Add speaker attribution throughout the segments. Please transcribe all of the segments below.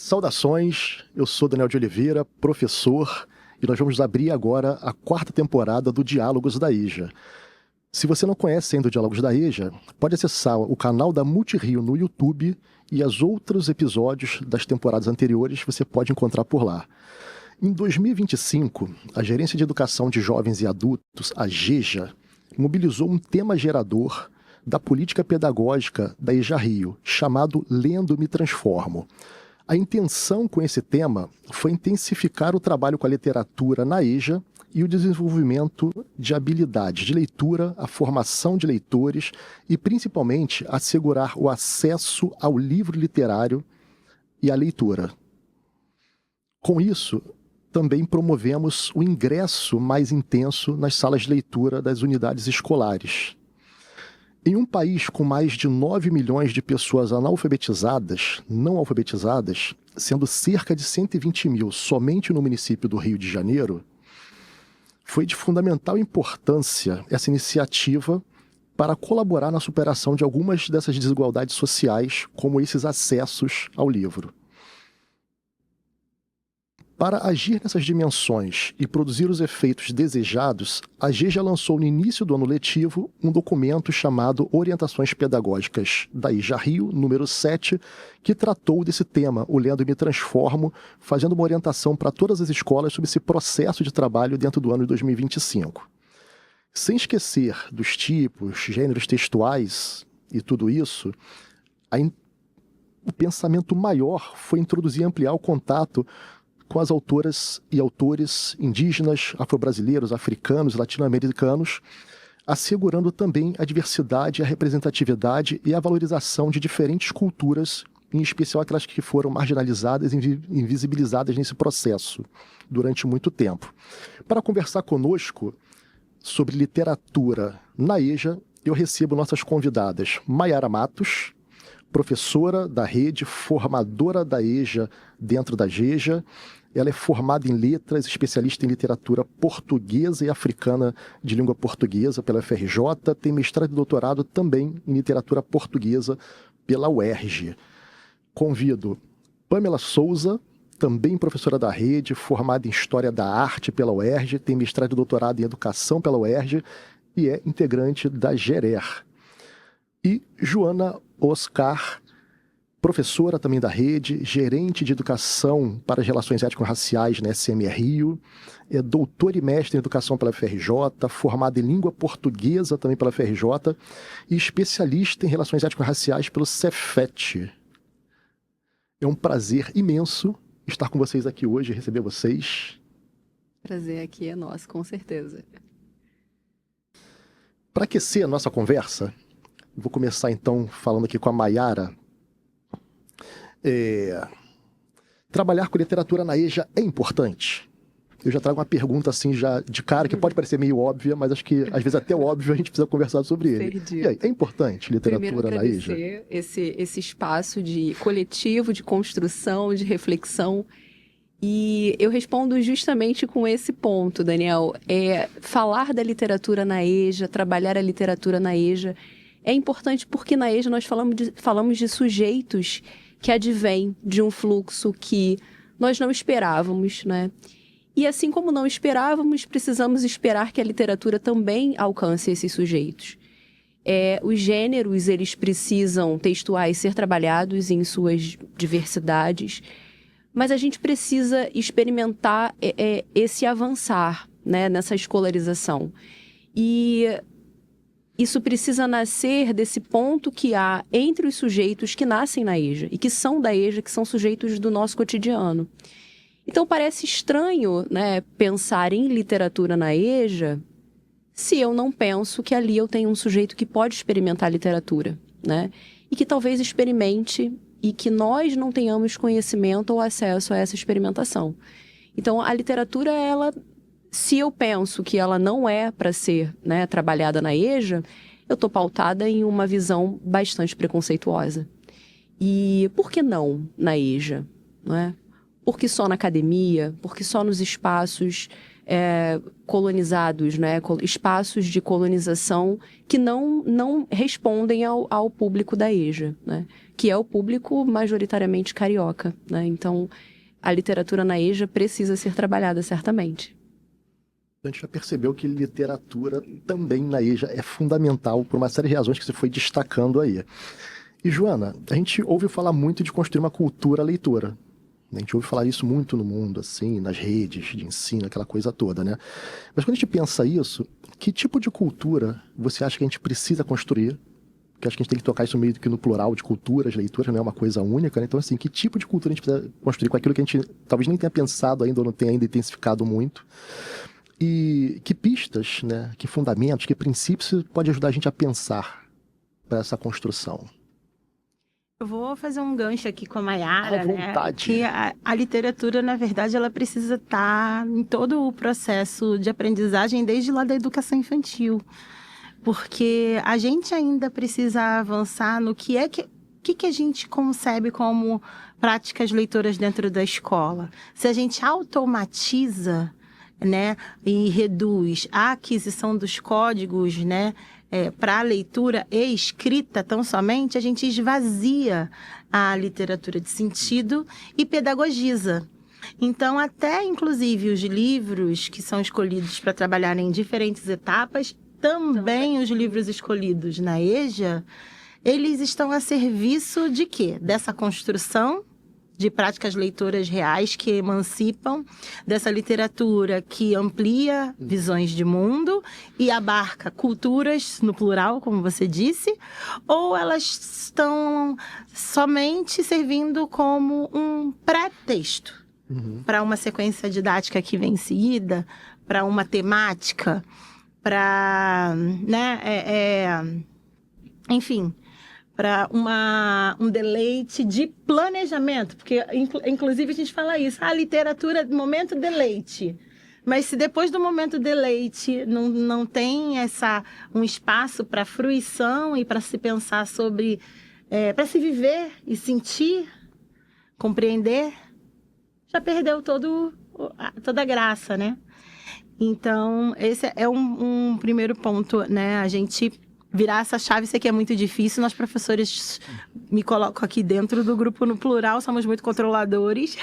Speaker 1: Saudações, eu sou Daniel de Oliveira, professor, e nós vamos abrir agora a 4ª temporada do Diálogos da EJA. Se você não conhece ainda o Diálogos da EJA, pode acessar o canal da Multirio no YouTube e os outros episódios das temporadas anteriores você pode encontrar por lá. Em 2025, a Gerência de Educação de Jovens e Adultos, a GEJA, mobilizou um tema gerador da política pedagógica da EJA Rio, chamado Lendo Me Transformo. A intenção com esse tema foi intensificar o trabalho com a literatura na EJA e o desenvolvimento de habilidades de leitura, a formação de leitores e, principalmente, assegurar o acesso ao livro literário e à leitura. Com isso, também promovemos o ingresso mais intenso nas salas de leitura das unidades escolares. Em um país com mais de 9 milhões de pessoas analfabetizadas, não alfabetizadas, sendo cerca de 120 mil somente no município do Rio de Janeiro, foi de fundamental importância essa iniciativa para colaborar na superação de algumas dessas desigualdades sociais, como esses acessos ao livro. Para agir nessas dimensões e produzir os efeitos desejados, a GEJA lançou no início do ano letivo um documento chamado Orientações Pedagógicas da EJA Rio, número 7, que tratou desse tema, o Lendo Me Transformo, fazendo uma orientação para todas as escolas sobre esse processo de trabalho dentro do ano de 2025. Sem esquecer dos tipos, gêneros textuais e tudo isso, o pensamento maior foi introduzir e ampliar o contato com as autoras e autores indígenas, afro-brasileiros, africanos e latino-americanos, assegurando também a diversidade, a representatividade e a valorização de diferentes culturas, em especial aquelas que foram marginalizadas e invisibilizadas nesse processo durante muito tempo. Para conversar conosco sobre literatura na EJA, eu recebo nossas convidadas Mayara Matos, professora da rede, formadora da EJA dentro da GEJA. Ela é formada em letras, especialista em literatura portuguesa e africana de língua portuguesa pela UFRJ, tem mestrado e doutorado também em literatura portuguesa pela UERJ. Convido Pamela Souza, também professora da rede, formada em História da Arte pela UERJ, tem mestrado e doutorado em Educação pela UERJ e é integrante da GERER. E Joana Oscar, professora também da rede, gerente de educação para as relações étnico-raciais na SMR Rio, é doutora e mestre em educação pela UFRJ, formada em língua portuguesa também pela UFRJ e especialista em relações étnico-raciais pelo Cefet. É um prazer imenso estar com vocês aqui hoje e receber vocês.
Speaker 2: Prazer aqui é nosso, com certeza.
Speaker 1: Para aquecer a nossa conversa, vou começar então falando aqui com a Mayara. Trabalhar com literatura na EJA é importante? Eu já trago uma pergunta assim já de cara, que pode parecer meio óbvia, mas acho que às vezes até óbvio a gente precisa conversar sobre ele. E aí, é importante literatura na EJA?
Speaker 2: Primeiro agradecer esse espaço de coletivo, de construção, de reflexão. E eu respondo justamente com esse ponto, Daniel. Falar da literatura na EJA, trabalhar a literatura na EJA, é importante porque na EJA nós falamos de sujeitos que advém de um fluxo que nós não esperávamos, né? E assim como não esperávamos, precisamos esperar que a literatura também alcance esses sujeitos. Os gêneros, eles precisam, textuais, ser trabalhados em suas diversidades, mas a gente precisa experimentar esse avançar, né, nessa escolarização. E isso precisa nascer desse ponto que há entre os sujeitos que nascem na EJA e que são da EJA, que são sujeitos do nosso cotidiano. Então, parece estranho, né, pensar em literatura na EJA se eu não penso que ali eu tenho um sujeito que pode experimentar literatura, né? E que talvez experimente e que nós não tenhamos conhecimento ou acesso a essa experimentação. Então, a literatura, se eu penso que ela não é para ser, né, trabalhada na EJA, eu estou pautada em uma visão bastante preconceituosa. E por que não na EJA? Não é? Por que só na academia? Por que só nos espaços colonizados, né? Espaços de colonização que não respondem ao público da EJA, né? Que é o público majoritariamente carioca, né? Então, a literatura na EJA precisa ser trabalhada, certamente.
Speaker 1: A gente já percebeu que literatura também na EJA é fundamental por uma série de razões que você foi destacando aí. E, Joana, a gente ouve falar muito de construir uma cultura leitora. A gente ouve falar isso muito no mundo, assim, nas redes de ensino, aquela coisa toda, né? Mas quando a gente pensa isso, que tipo de cultura você acha que a gente precisa construir? Porque acho que a gente tem que tocar isso meio que no plural de culturas, leituras, não é uma coisa única, né? Então, assim, que tipo de cultura a gente precisa construir com aquilo que a gente talvez nem tenha pensado ainda ou não tenha ainda intensificado muito? E que pistas, né? Que fundamentos, que princípios pode ajudar a gente a pensar para essa construção?
Speaker 3: Eu vou fazer um gancho aqui com a Mayara,
Speaker 1: À vontade.
Speaker 3: Que a literatura, na verdade, ela precisa estar em todo o processo de aprendizagem, desde lá da educação infantil. Porque a gente ainda precisa avançar no que a gente concebe como práticas leitoras dentro da escola. Se a gente automatiza, né, e reduz a aquisição dos códigos, né, para a leitura e escrita tão somente, a gente esvazia a literatura de sentido e pedagogiza. Então, até inclusive os livros que são escolhidos para trabalhar em diferentes etapas, também os livros escolhidos na EJA, eles estão a serviço de quê? Dessa construção de práticas leitoras reais que emancipam, dessa literatura que amplia visões de mundo e abarca culturas, no plural, como você disse, ou elas estão somente servindo como um pré-texto para uma sequência didática que vem em seguida, para uma temática, para, né, enfim, para um deleite de planejamento, porque inclusive a gente fala isso, a literatura, momento deleite. Mas se depois do momento deleite não tem um espaço para fruição e para se pensar sobre, para se viver e sentir, compreender, já perdeu toda a graça, né? Então, esse é um primeiro ponto, né? A gente virar essa chave, isso aqui é muito difícil. Nós, professores, me coloco aqui dentro do grupo no plural, somos muito controladores.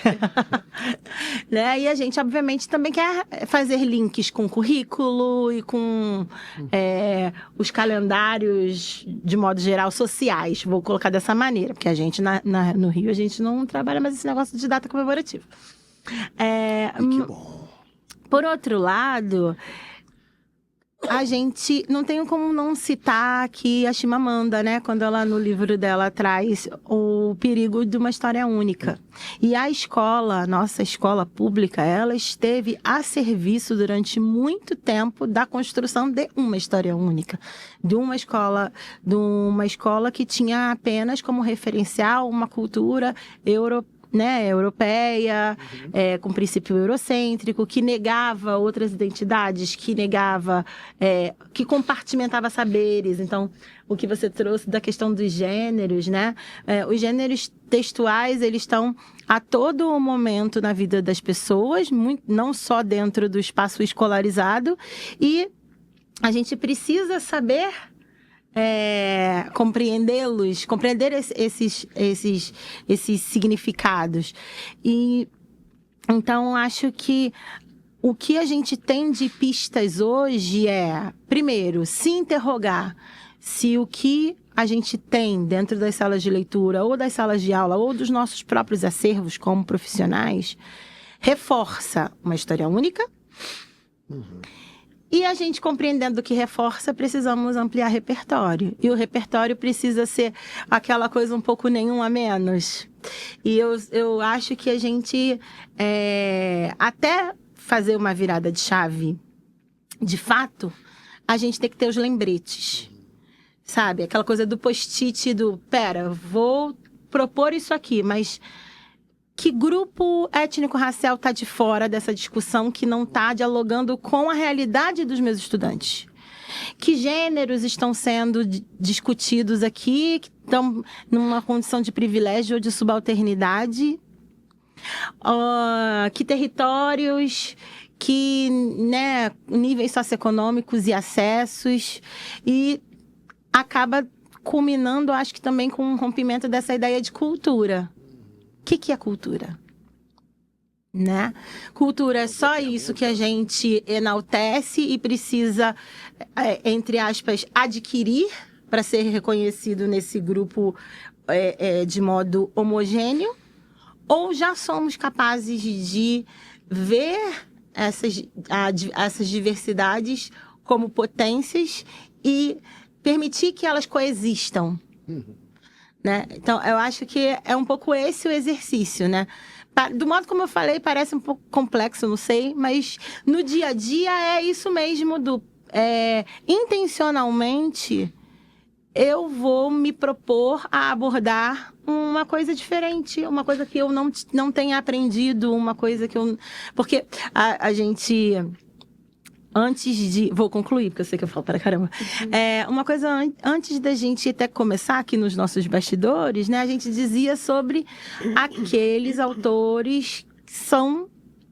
Speaker 3: Né? E a gente, obviamente, também quer fazer links com o currículo e com os calendários, de modo geral, sociais. Vou colocar dessa maneira, porque a gente, no Rio, a gente não trabalha mais esse negócio de data comemorativa.
Speaker 1: Que bom.
Speaker 3: Por outro lado, a gente não tem como não citar aqui a Chimamanda, né? Quando ela, no livro dela, traz o perigo de uma história única. E a escola, nossa escola pública, ela esteve a serviço durante muito tempo da construção de uma história única. De uma escola que tinha apenas como referencial uma cultura europeia, com princípio eurocêntrico, que negava outras identidades, que negava, que compartimentava saberes. Então, o que você trouxe da questão dos gêneros, né? Os gêneros textuais, eles estão a todo momento na vida das pessoas, não só dentro do espaço escolarizado, e a gente precisa saber compreendê-los, compreender esses significados. E então acho que o que a gente tem de pistas hoje é, primeiro, se interrogar se o que a gente tem dentro das salas de leitura ou das salas de aula ou dos nossos próprios acervos como profissionais reforça uma história única. E a gente, compreendendo que reforça, precisamos ampliar repertório. E o repertório precisa ser aquela coisa um pouco nenhum a menos. E eu acho que a gente, até fazer uma virada de chave, de fato, a gente tem que ter os lembretes. Sabe? Aquela coisa do post-it vou propor isso aqui, mas que grupo étnico-racial está de fora dessa discussão que não está dialogando com a realidade dos meus estudantes? Que gêneros estão sendo discutidos aqui, que estão numa condição de privilégio ou de subalternidade? Que territórios, que, né, níveis socioeconômicos e acessos, e acaba culminando, acho que também com um rompimento dessa ideia de cultura. O que é cultura? Né? Cultura é só isso que a gente enaltece e precisa, entre aspas, adquirir para ser reconhecido nesse grupo de modo homogêneo? Ou já somos capazes de ver essas diversidades como potências e permitir que elas coexistam? Né? Então, eu acho que é um pouco esse o exercício, né? Do modo como eu falei, parece um pouco complexo, não sei, mas no dia a dia é isso mesmo, intencionalmente eu vou me propor a abordar uma coisa diferente, uma coisa que eu não tenha aprendido, uma coisa que eu... Porque a gente... Vou concluir, porque eu sei que eu falo para caramba. Uma coisa, antes da gente até começar aqui nos nossos bastidores, né? A gente dizia sobre aqueles autores que são...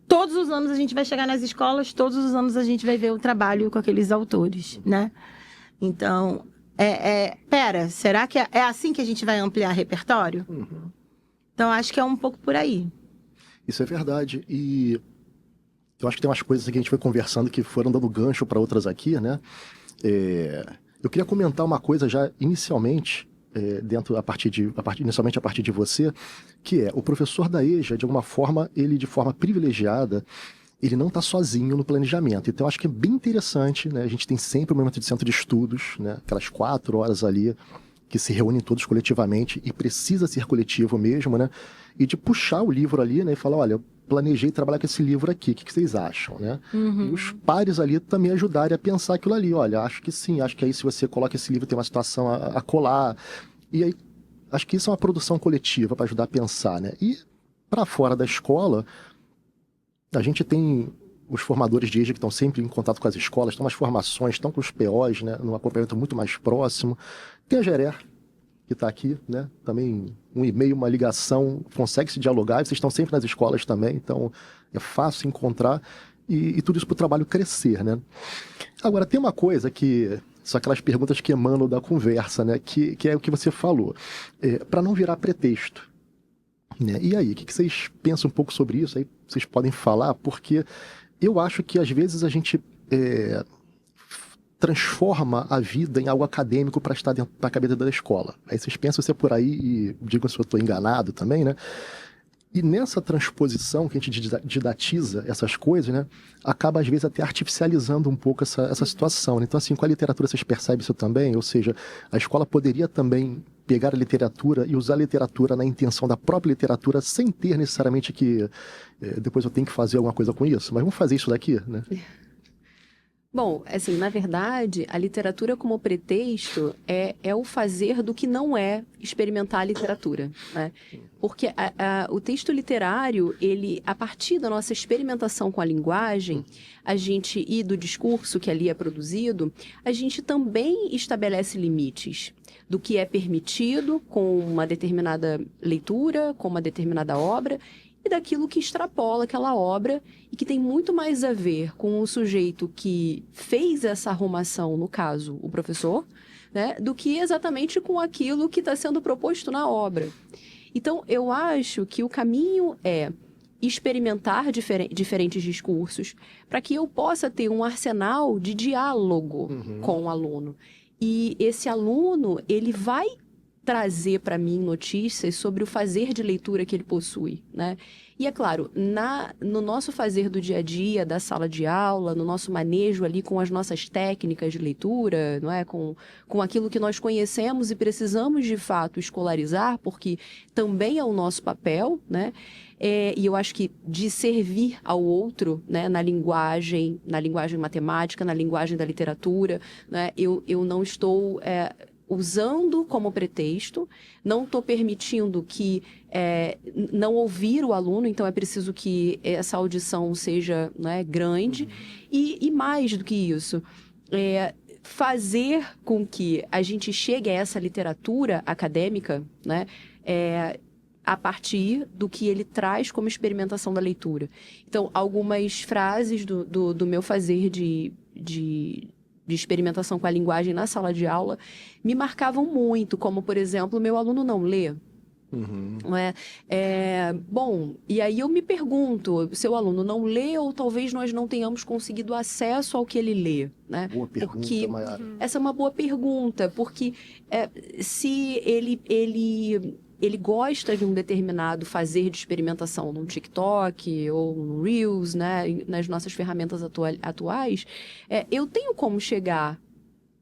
Speaker 3: Todos os anos a gente vai chegar nas escolas, todos os anos a gente vai ver o trabalho com aqueles autores, né? Então, pera, será que é assim que a gente vai ampliar repertório? Então, acho que é um pouco por aí.
Speaker 1: Isso é verdade. E... eu acho que tem umas coisas que a gente foi conversando que foram dando gancho para outras aqui, né? Eu queria comentar uma coisa já inicialmente, inicialmente a partir de você, que é o professor da EJA, de alguma forma, ele de forma privilegiada, ele não está sozinho no planejamento. Então, eu acho que é bem interessante, né? A gente tem sempre um momento de centro de estudos, né? Aquelas 4 horas ali, que se reúnem todos coletivamente, e precisa ser coletivo mesmo, né? E de puxar o livro ali, né? E falar, olha, eu planejei trabalhar com esse livro aqui, o que vocês acham, né? E os pares ali também ajudarem a pensar aquilo ali. Olha, acho que sim, acho que aí se você coloca esse livro tem uma situação a colar. E aí, acho que isso é uma produção coletiva para ajudar a pensar, né? E para fora da escola, a gente tem os formadores de EJA que estão sempre em contato com as escolas, estão nas formações, estão com os POs, né? Num acompanhamento muito mais próximo. Tem a Gerer, que está aqui, né? Também um e-mail, uma ligação, consegue se dialogar, vocês estão sempre nas escolas também, então é fácil encontrar e tudo isso para o trabalho crescer, né? Agora, tem uma coisa que são aquelas perguntas que emanam da conversa, né? Que é o que você falou, para não virar pretexto, né? E aí, o que vocês pensam um pouco sobre isso? Aí vocês podem falar, porque eu acho que às vezes a gente transforma a vida em algo acadêmico para estar dentro da cabeça da escola. Aí vocês pensam se é por aí e digam se eu estou enganado também, né? E nessa transposição que a gente didatiza essas coisas, né? Acaba às vezes até artificializando um pouco essa situação, né? Então assim, com a literatura vocês percebem isso também? Ou seja, a escola poderia também pegar a literatura e usar a literatura na intenção da própria literatura sem ter necessariamente que depois eu tenho que fazer alguma coisa com isso, mas vamos fazer isso daqui, né?
Speaker 2: Bom, assim, na verdade, a literatura como pretexto é o fazer do que não é experimentar a literatura, né? Porque o texto literário, ele, a partir da nossa experimentação com a linguagem, e do discurso que ali é produzido, a gente também estabelece limites do que é permitido com uma determinada leitura, com uma determinada obra, e daquilo que extrapola aquela obra e que tem muito mais a ver com o sujeito que fez essa arrumação, no caso, o professor, né, do que exatamente com aquilo que está sendo proposto na obra. Então, eu acho que o caminho é experimentar diferentes discursos para que eu possa ter um arsenal de diálogo com o aluno. E esse aluno, ele vai trazer para mim notícias sobre o fazer de leitura que ele possui, né? E é claro, no nosso fazer do dia a dia, da sala de aula, no nosso manejo ali com as nossas técnicas de leitura, não é? Com aquilo que nós conhecemos e precisamos de fato escolarizar, porque também é o nosso papel, né? E eu acho que de servir ao outro, né? Na linguagem matemática, na linguagem da literatura, né? Eu não estou usando como pretexto, não estou permitindo que não ouvir o aluno, então é preciso que essa audição seja, né, grande, e mais do que isso, fazer com que a gente chegue a essa literatura acadêmica, né, a partir do que ele traz como experimentação da leitura. Então, algumas frases do meu fazer de experimentação com a linguagem na sala de aula me marcavam muito, como, por exemplo, meu aluno não lê. Não é? Bom, e aí eu me pergunto, seu aluno não lê ou talvez nós não tenhamos conseguido acesso ao que ele lê, né?
Speaker 1: Boa pergunta,
Speaker 2: porque
Speaker 1: Mayara.
Speaker 2: essa é uma boa pergunta, porque se ele gosta de um determinado fazer de experimentação num TikTok ou no Reels, né, nas nossas ferramentas atuais, eu tenho como chegar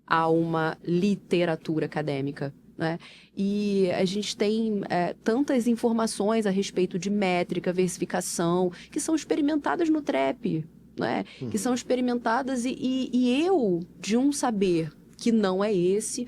Speaker 2: a uma literatura acadêmica, né? E a gente tem tantas informações a respeito de métrica, versificação, que são experimentadas no TREP, né? Que são experimentadas e eu, de um saber que não é esse,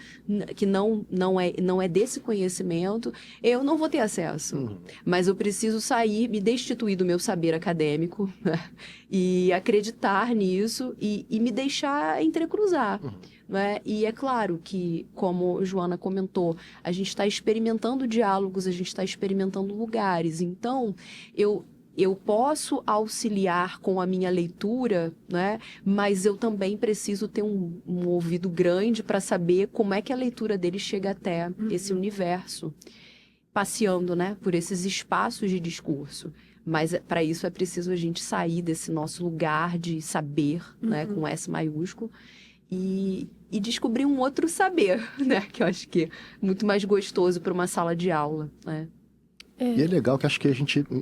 Speaker 2: que não é desse conhecimento, eu não vou ter acesso. Mas eu preciso sair, me destituir do meu saber acadêmico, né? E acreditar nisso e me deixar entrecruzar. Né? E é claro que, como Joana comentou, a gente está experimentando diálogos, a gente está experimentando lugares. Então, eu posso auxiliar com a minha leitura, né? Mas eu também preciso ter um ouvido grande para saber como é que a leitura dele chega até esse universo, passeando, né, por esses espaços de discurso. Mas para isso é preciso a gente sair desse nosso lugar de saber, né, com S maiúsculo, e descobrir um outro saber, né? Que eu acho que é muito mais gostoso para uma sala de aula, né?
Speaker 1: E é legal que acho que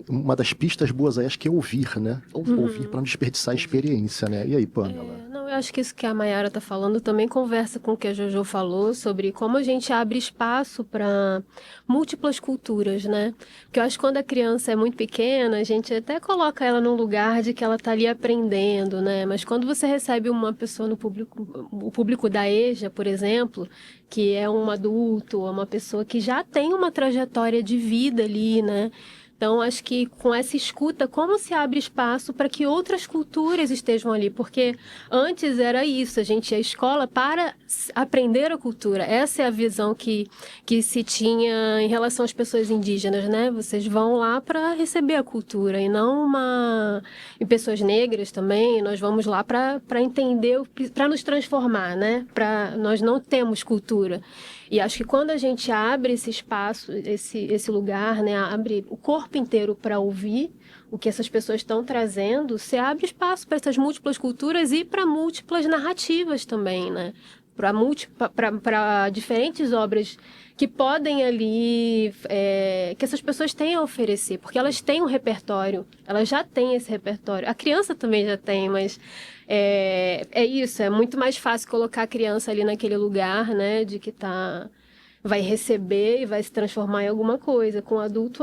Speaker 1: uma das pistas boas aí acho que é ouvir, né? Ouvir para não desperdiçar a experiência, né? E aí, Pamela?
Speaker 4: Não, eu acho que isso que a Mayara está falando também conversa com o que a Jojo falou sobre como a gente abre espaço para múltiplas culturas, né? Porque eu acho que quando a criança é muito pequena, a gente até coloca ela num lugar de que ela está ali aprendendo, né? Mas quando você recebe uma pessoa no público, o público da EJA, por exemplo, que é um adulto, uma pessoa que já tem uma trajetória de vida ali, né? Então, acho que com essa escuta, como se abre espaço para que outras culturas estejam ali? Porque antes era isso, a gente ia à escola para aprender a cultura. Essa é a visão que se tinha em relação às pessoas indígenas, né? Vocês vão lá para receber a cultura e não E pessoas negras também, nós vamos lá para entender, para nos transformar, né? Nós não temos cultura. E acho que quando a gente abre esse espaço, esse lugar, né, abre o corpo inteiro para ouvir o que essas pessoas estão trazendo, você abre espaço para essas múltiplas culturas e para múltiplas narrativas também, né? Para diferentes obras que podem ali, que essas pessoas têm a oferecer, porque elas têm um repertório, elas já têm esse repertório. A criança também já tem, mas é isso, é muito mais fácil colocar a criança ali naquele lugar, né, de que vai receber e vai se transformar em alguma coisa. Com o adulto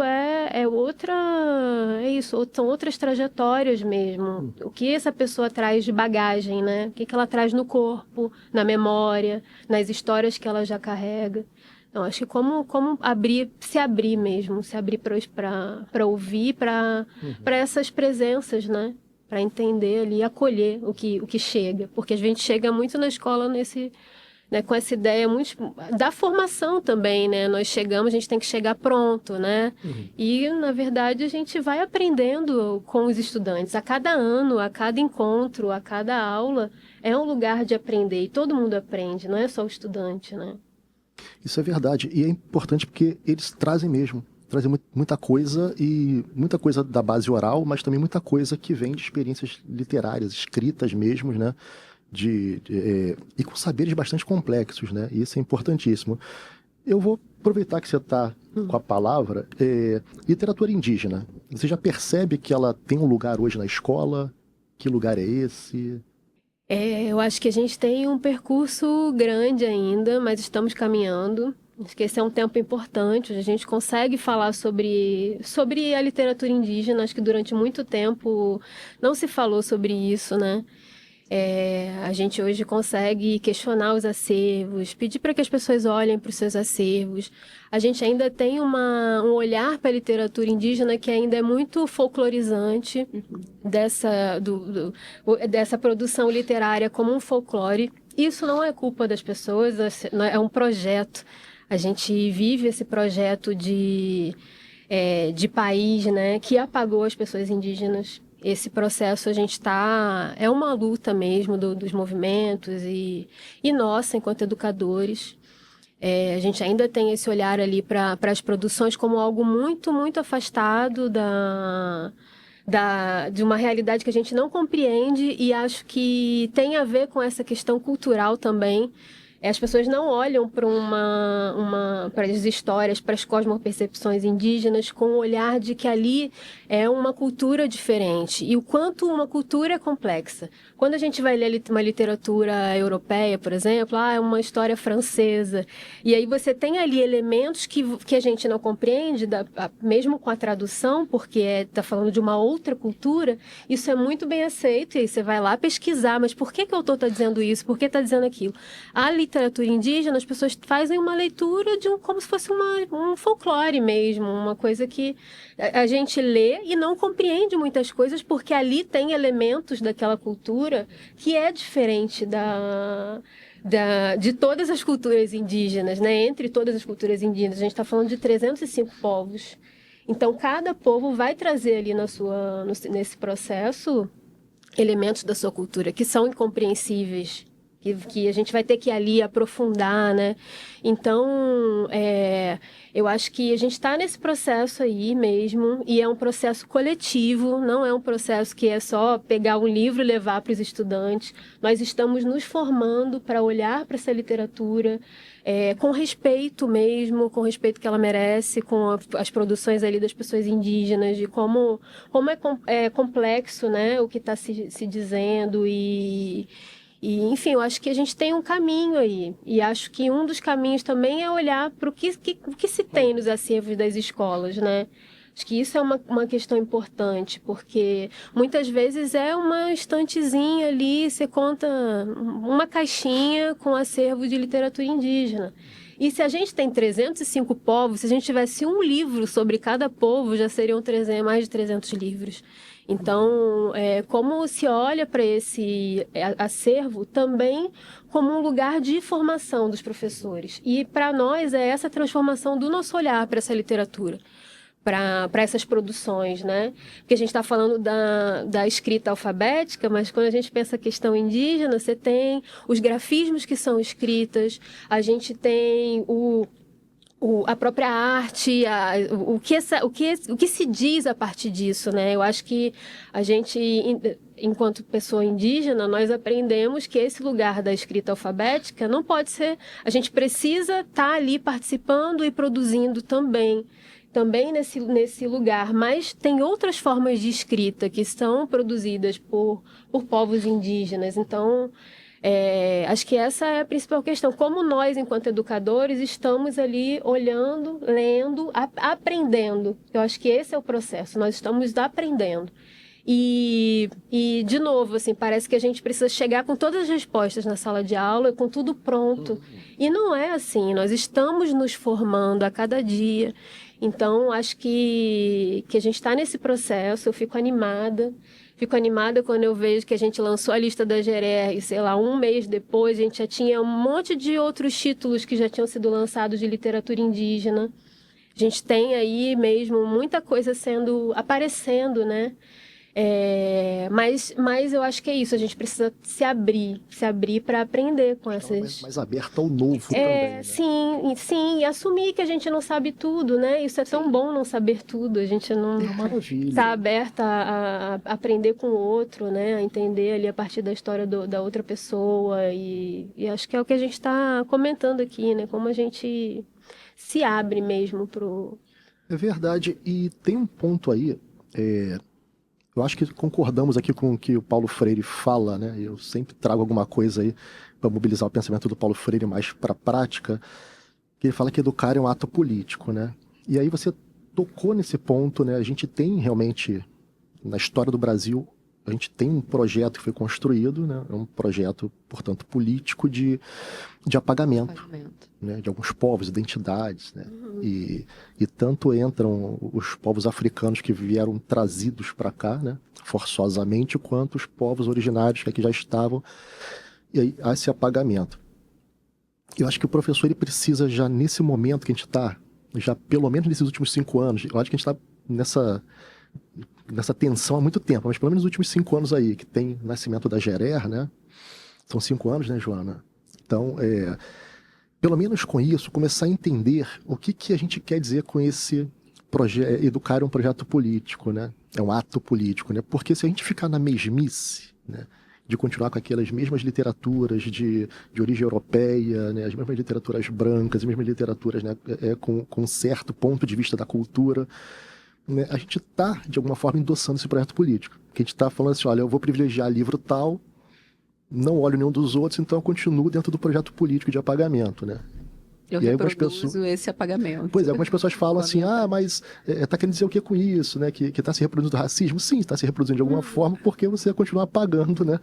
Speaker 4: são outras trajetórias mesmo. O que essa pessoa traz de bagagem, né? O que ela traz no corpo, na memória, nas histórias que ela já carrega. Então, acho que como se abrir mesmo, se abrir para ouvir, para essas presenças, né? Para entender ali, acolher o que chega. Porque a gente chega muito na escola né, com essa ideia muito da formação também, né? Nós chegamos, a gente tem que chegar pronto, né? E, na verdade, a gente vai aprendendo com os estudantes. A cada ano, a cada encontro, a cada aula, é um lugar de aprender. E todo mundo aprende, não é só o estudante, né?
Speaker 1: Isso é verdade. E é importante porque eles trazem muita coisa, e muita coisa da base oral, mas também muita coisa que vem de experiências literárias, escritas mesmo, né? E com saberes bastante complexos, né? E isso é importantíssimo. Eu vou aproveitar que você está com a palavra. Literatura indígena. Você já percebe que ela tem um lugar hoje na escola? Que lugar é esse?
Speaker 4: Eu acho que a gente tem um percurso grande ainda, mas estamos caminhando. Acho que esse é um tempo importante, a gente consegue falar sobre a literatura indígena. Acho que durante muito tempo não se falou sobre isso, né? A gente hoje consegue questionar os acervos, pedir para que as pessoas olhem para os seus acervos. A gente ainda tem um olhar para a literatura indígena que ainda é muito folclorizante, dessa produção literária como um folclore. Isso não é culpa das pessoas, é um projeto. A gente vive esse projeto de de país, né, que apagou as pessoas indígenas. Esse processo é uma luta mesmo dos movimentos e nossa, enquanto educadores. A gente ainda tem esse olhar ali para as produções como algo muito, muito afastado de uma realidade que a gente não compreende, e acho que tem a ver com essa questão cultural também. As pessoas não olham para para as histórias, para as cosmopercepções indígenas com o olhar de que ali é uma cultura diferente e o quanto uma cultura é complexa. Quando a gente vai ler uma literatura europeia, por exemplo, é uma história francesa, e aí você tem ali elementos que a gente não compreende, mesmo com a tradução, porque está falando de uma outra cultura, isso é muito bem aceito, e aí você vai lá pesquisar, mas por que o autor está dizendo isso? Por que está dizendo aquilo? A literatura indígena, as pessoas fazem uma leitura como se fosse um folclore mesmo, uma coisa que a gente lê e não compreende muitas coisas, porque ali tem elementos daquela cultura que é diferente de todas as culturas indígenas, né? Entre todas as culturas indígenas, a gente está falando de 305 povos. Então, cada povo vai trazer ali nesse processo elementos da sua cultura que são incompreensíveis, que a gente vai ter que ali aprofundar, né? Então, eu acho que a gente está nesse processo aí mesmo, e é um processo coletivo, não é um processo que é só pegar um livro e levar para os estudantes. Nós estamos nos formando para olhar para essa literatura com respeito mesmo, com o respeito que ela merece, com as produções ali das pessoas indígenas, de como é complexo, né, o que está se dizendo e, enfim, eu acho que a gente tem um caminho aí. E acho que um dos caminhos também é olhar para o que se tem nos acervos das escolas, né? Acho que isso é uma questão importante, porque muitas vezes é uma estantezinha ali, você conta uma caixinha com acervo de literatura indígena. E se a gente tem 305 povos, se a gente tivesse um livro sobre cada povo, já seriam mais de 300 livros. Então, como se olha para esse acervo também como um lugar de formação dos professores. E para nós é essa transformação do nosso olhar para essa literatura, para essas produções, né? Porque a gente está falando da escrita alfabética, mas quando a gente pensa a questão indígena, você tem os grafismos que são escritas, a gente tem a própria arte, o que se diz a partir disso, né? Eu acho que a gente, enquanto pessoa indígena, nós aprendemos que esse lugar da escrita alfabética não pode ser... A gente precisa estar ali participando e produzindo também nesse lugar, mas tem outras formas de escrita que são produzidas por povos indígenas. Então, acho que essa é a principal questão. Como nós, enquanto educadores, estamos ali olhando, lendo, aprendendo. Eu acho que esse é o processo, nós estamos aprendendo. E, de novo, assim, parece que a gente precisa chegar com todas as respostas na sala de aula, com tudo pronto. E não é assim, nós estamos nos formando a cada dia. Então, acho que a gente está nesse processo, eu fico animada. Fico animada quando eu vejo que a gente lançou a lista da GERER e, sei lá, um mês depois, a gente já tinha um monte de outros títulos que já tinham sido lançados de literatura indígena. A gente tem aí mesmo muita coisa aparecendo, né? Mas eu acho que é isso, a gente precisa se abrir para aprender com essas...
Speaker 1: Mais aberta ao novo também, né?
Speaker 4: Sim, e assumir que a gente não sabe tudo, né? Isso é tão bom, não saber tudo, a gente não está aberta a aprender com o outro, né? A entender ali a partir da história da outra pessoa, e acho que é o que a gente está comentando aqui, né? Como a gente se abre mesmo pro...
Speaker 1: É verdade, e tem um ponto aí... Eu acho que concordamos aqui com o que o Paulo Freire fala, né? Eu sempre trago alguma coisa aí para mobilizar o pensamento do Paulo Freire mais para a prática, que ele fala que educar é um ato político, né? E aí você tocou nesse ponto, né? A gente tem realmente, na história do Brasil, a gente tem um projeto que foi construído, né? É um projeto, portanto, político de apagamento. Né? De alguns povos, identidades, né? E tanto entram os povos africanos que vieram trazidos para cá, né? Forçosamente, quanto os povos originários que aqui já estavam. E aí há esse apagamento. Eu acho que o professor ele precisa já nesse momento que a gente está, já pelo menos nesses últimos 5 anos, eu acho que a gente está nessa tensão há muito tempo, mas pelo menos nos últimos 5 anos aí, que tem o nascimento da Gerer, né? São 5 anos, né, Joana? Então, pelo menos com isso, começar a entender o que a gente quer dizer com esse projeto, educar é um projeto político, né? É um ato político, né? Porque se a gente ficar na mesmice, né, de continuar com aquelas mesmas literaturas de origem europeia, né, as mesmas literaturas brancas, as mesmas literaturas, né, com um certo ponto de vista da cultura, né, a gente está, de alguma forma, endossando esse projeto político. Que a gente está falando assim, olha, eu vou privilegiar livro tal, não olho nenhum dos outros, então eu continuo dentro do projeto político de apagamento, né?
Speaker 2: Eu reproduzo esse apagamento.
Speaker 1: Pois é, algumas pessoas falam assim, mas tá querendo dizer o que com isso, né? Que tá se reproduzindo racismo? Sim, está se reproduzindo de alguma forma, porque você continua apagando, né?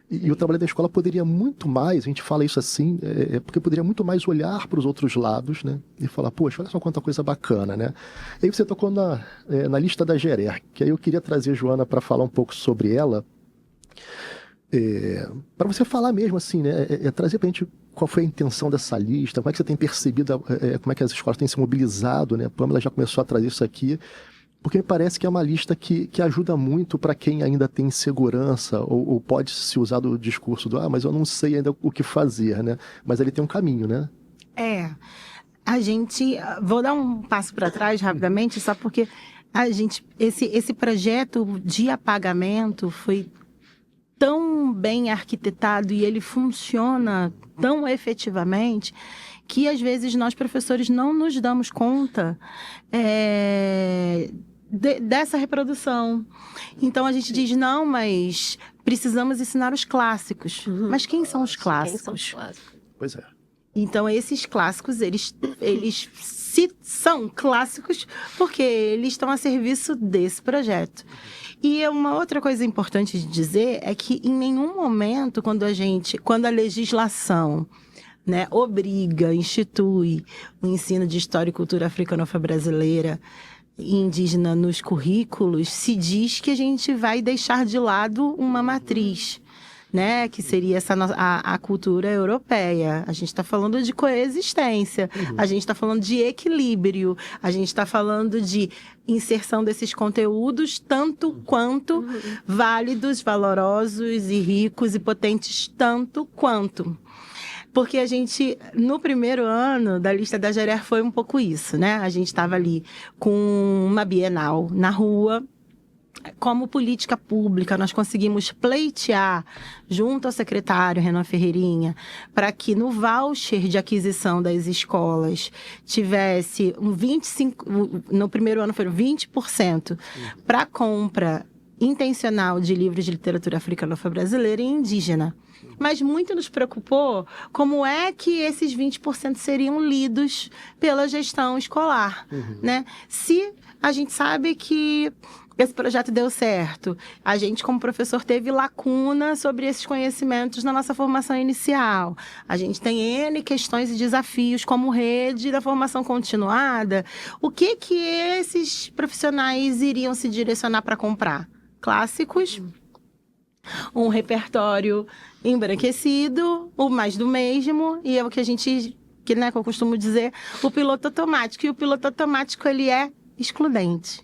Speaker 1: E o trabalho da escola poderia muito mais, a gente fala isso assim, porque poderia muito mais olhar para os outros lados, né? E falar, poxa, olha só quanta coisa bacana, né? E aí você tocou na lista da Gerer, que aí eu queria trazer a Joana para falar um pouco sobre ela, para você falar mesmo assim, né? Trazer para a gente qual foi a intenção dessa lista, como é que você tem percebido, como é que as escolas têm se mobilizado, né? A Pamela já começou a trazer isso aqui, porque me parece que é uma lista que ajuda muito para quem ainda tem insegurança ou pode se usar do discurso do mas eu não sei ainda o que fazer, né? Mas ele tem um caminho, né?
Speaker 3: Vou dar um passo para trás rapidamente, só porque esse projeto de apagamento foi tão bem arquitetado e ele funciona tão efetivamente que às vezes nós professores não nos damos conta dessa reprodução. Então a gente diz, não, mas precisamos ensinar os clássicos. Mas quem são os clássicos?
Speaker 1: Pois é.
Speaker 3: Então esses clássicos, eles são clássicos porque eles estão a serviço desse projeto. E uma outra coisa importante de dizer é que em nenhum momento, quando a legislação, né, obriga, institui o ensino de história e cultura africano-afro-brasileira e indígena nos currículos, se diz que a gente vai deixar de lado uma matriz, né, que seria a cultura europeia. A gente está falando de coexistência, a gente está falando de equilíbrio, a gente está falando de inserção desses conteúdos tanto quanto válidos, valorosos e ricos e potentes tanto quanto. Porque a gente, no primeiro ano da lista da Gerer, foi um pouco isso, né? A gente estava ali com uma Bienal na rua. Como política pública, nós conseguimos pleitear junto ao secretário Renan Ferreirinha para que no voucher de aquisição das escolas tivesse no primeiro ano foram 20% para compra intencional de livros de literatura africano-afro-brasileira e indígena. Mas muito nos preocupou como é que esses 20% seriam lidos pela gestão escolar, né? Se a gente sabe que esse projeto deu certo, a gente, como professor, teve lacuna sobre esses conhecimentos na nossa formação inicial. A gente tem N questões e desafios como rede da formação continuada. O que esses profissionais iriam se direcionar para comprar? Clássicos, um repertório embranquecido, o mais do mesmo, e é o que que eu costumo dizer, o piloto automático. E o piloto automático, ele é excludente.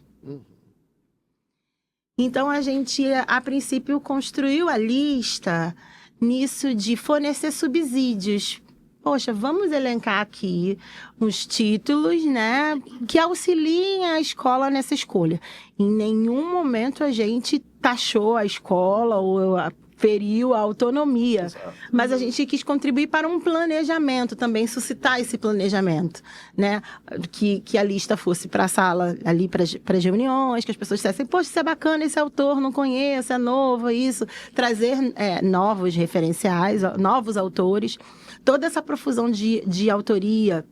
Speaker 3: Então, a gente, a princípio, construiu a lista nisso de fornecer subsídios. Poxa, vamos elencar aqui uns títulos, né, que auxiliem a escola nessa escolha. Em nenhum momento a gente taxou a escola ou feriu a autonomia. Exato. Mas a gente quis contribuir para um planejamento também, suscitar esse planejamento, né? Que a lista fosse para a sala, ali para as reuniões, que as pessoas dissessem, poxa, isso é bacana, esse autor, não conheço, é novo, isso. Trazer novos referenciais, novos autores. Toda essa profusão de autoria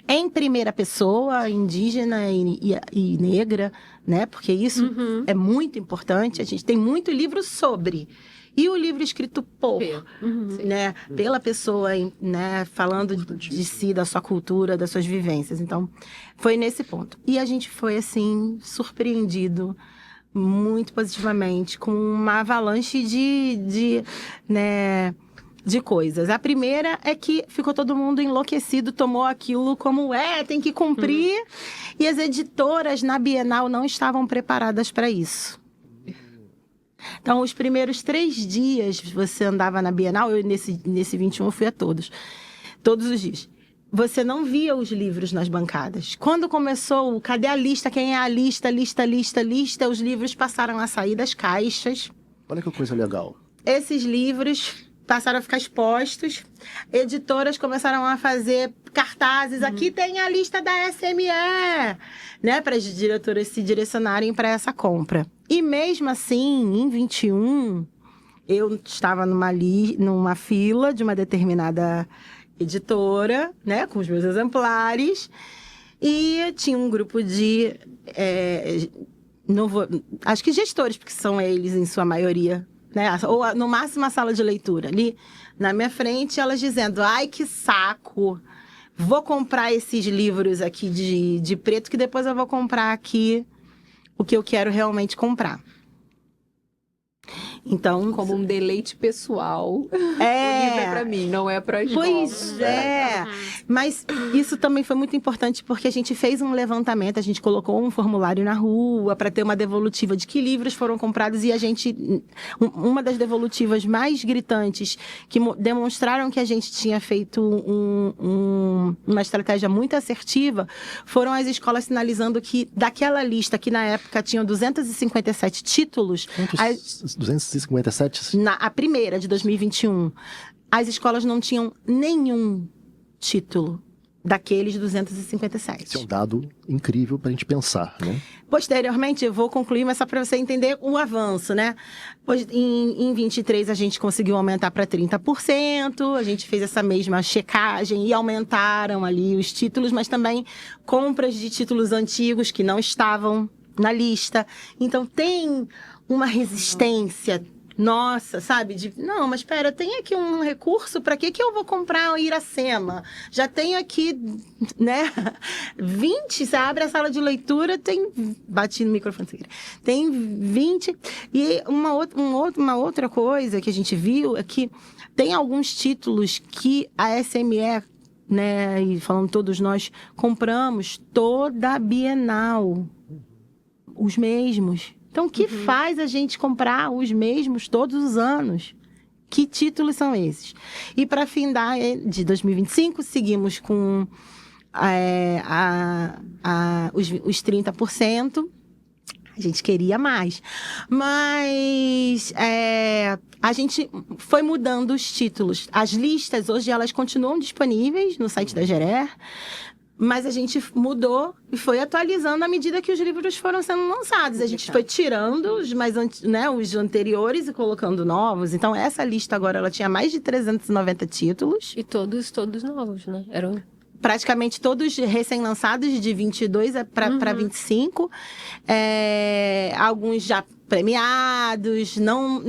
Speaker 3: em primeira pessoa, indígena e negra, né? Porque isso é muito importante. A gente tem muito livro sobre. E o livro escrito por, né? Pela pessoa, né? Falando de si, da sua cultura, das suas vivências. Então, foi nesse ponto. E a gente foi, assim, surpreendido muito positivamente com uma avalanche de de coisas. A primeira é que ficou todo mundo enlouquecido, tomou aquilo como tem que cumprir, e as editoras na Bienal não estavam preparadas para isso. Então, os primeiros 3 dias você andava na Bienal, eu nesse 21 eu fui a todos os dias. Você não via os livros nas bancadas. Quando começou, cadê a lista? Quem é a lista? Lista, os livros passaram a sair das caixas.
Speaker 1: Olha que coisa legal.
Speaker 3: Esses livros passaram a ficar expostos. Editoras começaram a fazer cartazes. Aqui tem a lista da SME, né? Para as diretoras se direcionarem para essa compra. E mesmo assim, em 21, eu estava numa fila de uma determinada editora, né? Com os meus exemplares. E tinha um grupo de... acho que gestores, porque são eles em sua maioria, né? Ou no máximo a sala de leitura ali na minha frente, elas dizendo: ai, que saco, vou comprar esses livros aqui de preto, que depois eu vou comprar aqui o que eu quero realmente comprar. Então,
Speaker 2: como um deleite pessoal, o livro é para mim, não é para escola.
Speaker 3: Pois é, mas isso também foi muito importante porque a gente fez um levantamento, a gente colocou um formulário na rua para ter uma devolutiva de que livros foram comprados, e a gente, uma das devolutivas mais gritantes que demonstraram que a gente tinha feito uma estratégia muito assertiva foram as escolas sinalizando que daquela lista, que na época tinham 257 títulos...
Speaker 1: 257?
Speaker 3: A primeira, de 2021. As escolas não tinham nenhum título daqueles 257.
Speaker 1: Esse é um dado incrível para a gente pensar, né?
Speaker 3: Posteriormente, eu vou concluir, mas só para você entender o avanço, né? Em 23, a gente conseguiu aumentar para 30%, a gente fez essa mesma checagem e aumentaram ali os títulos, mas também compras de títulos antigos que não estavam na lista. Então, tem uma resistência nossa, sabe? Não, mas espera, tem aqui um recurso, para que eu vou comprar o Iracema? Já tenho aqui, né, 20, você abre a sala de leitura, bati no microfone, tem 20, e uma outra coisa que a gente viu é que tem alguns títulos que a SME, né, e falando todos nós, compramos toda a Bienal, os mesmos. Então, o que faz a gente comprar os mesmos todos os anos? Que títulos são esses? E para findar de 2025, seguimos com os 30%. A gente queria mais. Mas a gente foi mudando os títulos. As listas, hoje, elas continuam disponíveis no site da Gerer. Mas a gente mudou e foi atualizando à medida que os livros foram sendo lançados. A gente foi tirando os anteriores e colocando novos. Então, essa lista agora, ela tinha mais de 390 títulos.
Speaker 4: E todos novos, né? Eram...
Speaker 3: praticamente todos recém-lançados, de 22 para 25. Alguns já premiados, não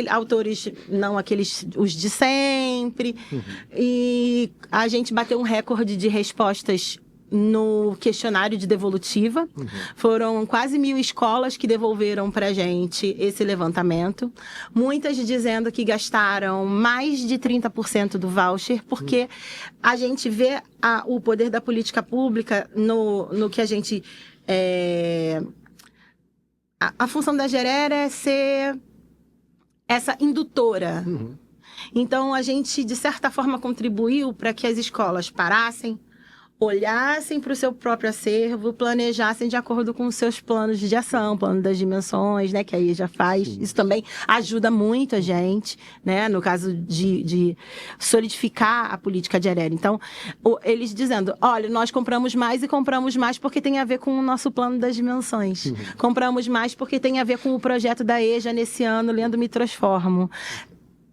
Speaker 3: autores, não aqueles, os de sempre. E a gente bateu um recorde de respostas no questionário de devolutiva. Foram quase 1.000 escolas que devolveram para a gente esse levantamento. Muitas dizendo que gastaram mais de 30% do voucher, porque a gente vê o poder da política pública no que a gente... A função da Gerer é ser essa indutora. Então, a gente, de certa forma, contribuiu para que as escolas parassem, olhassem para o seu próprio acervo, planejassem de acordo com os seus planos de ação, plano das dimensões, né, que aí já faz. Isso também ajuda muito a gente, né, no caso de solidificar a política de Gerer. Então, eles dizendo, olha, nós compramos mais e compramos mais porque tem a ver com o nosso plano das dimensões. Compramos mais porque tem a ver com o projeto da EJA nesse ano, Lendo Me Transformo.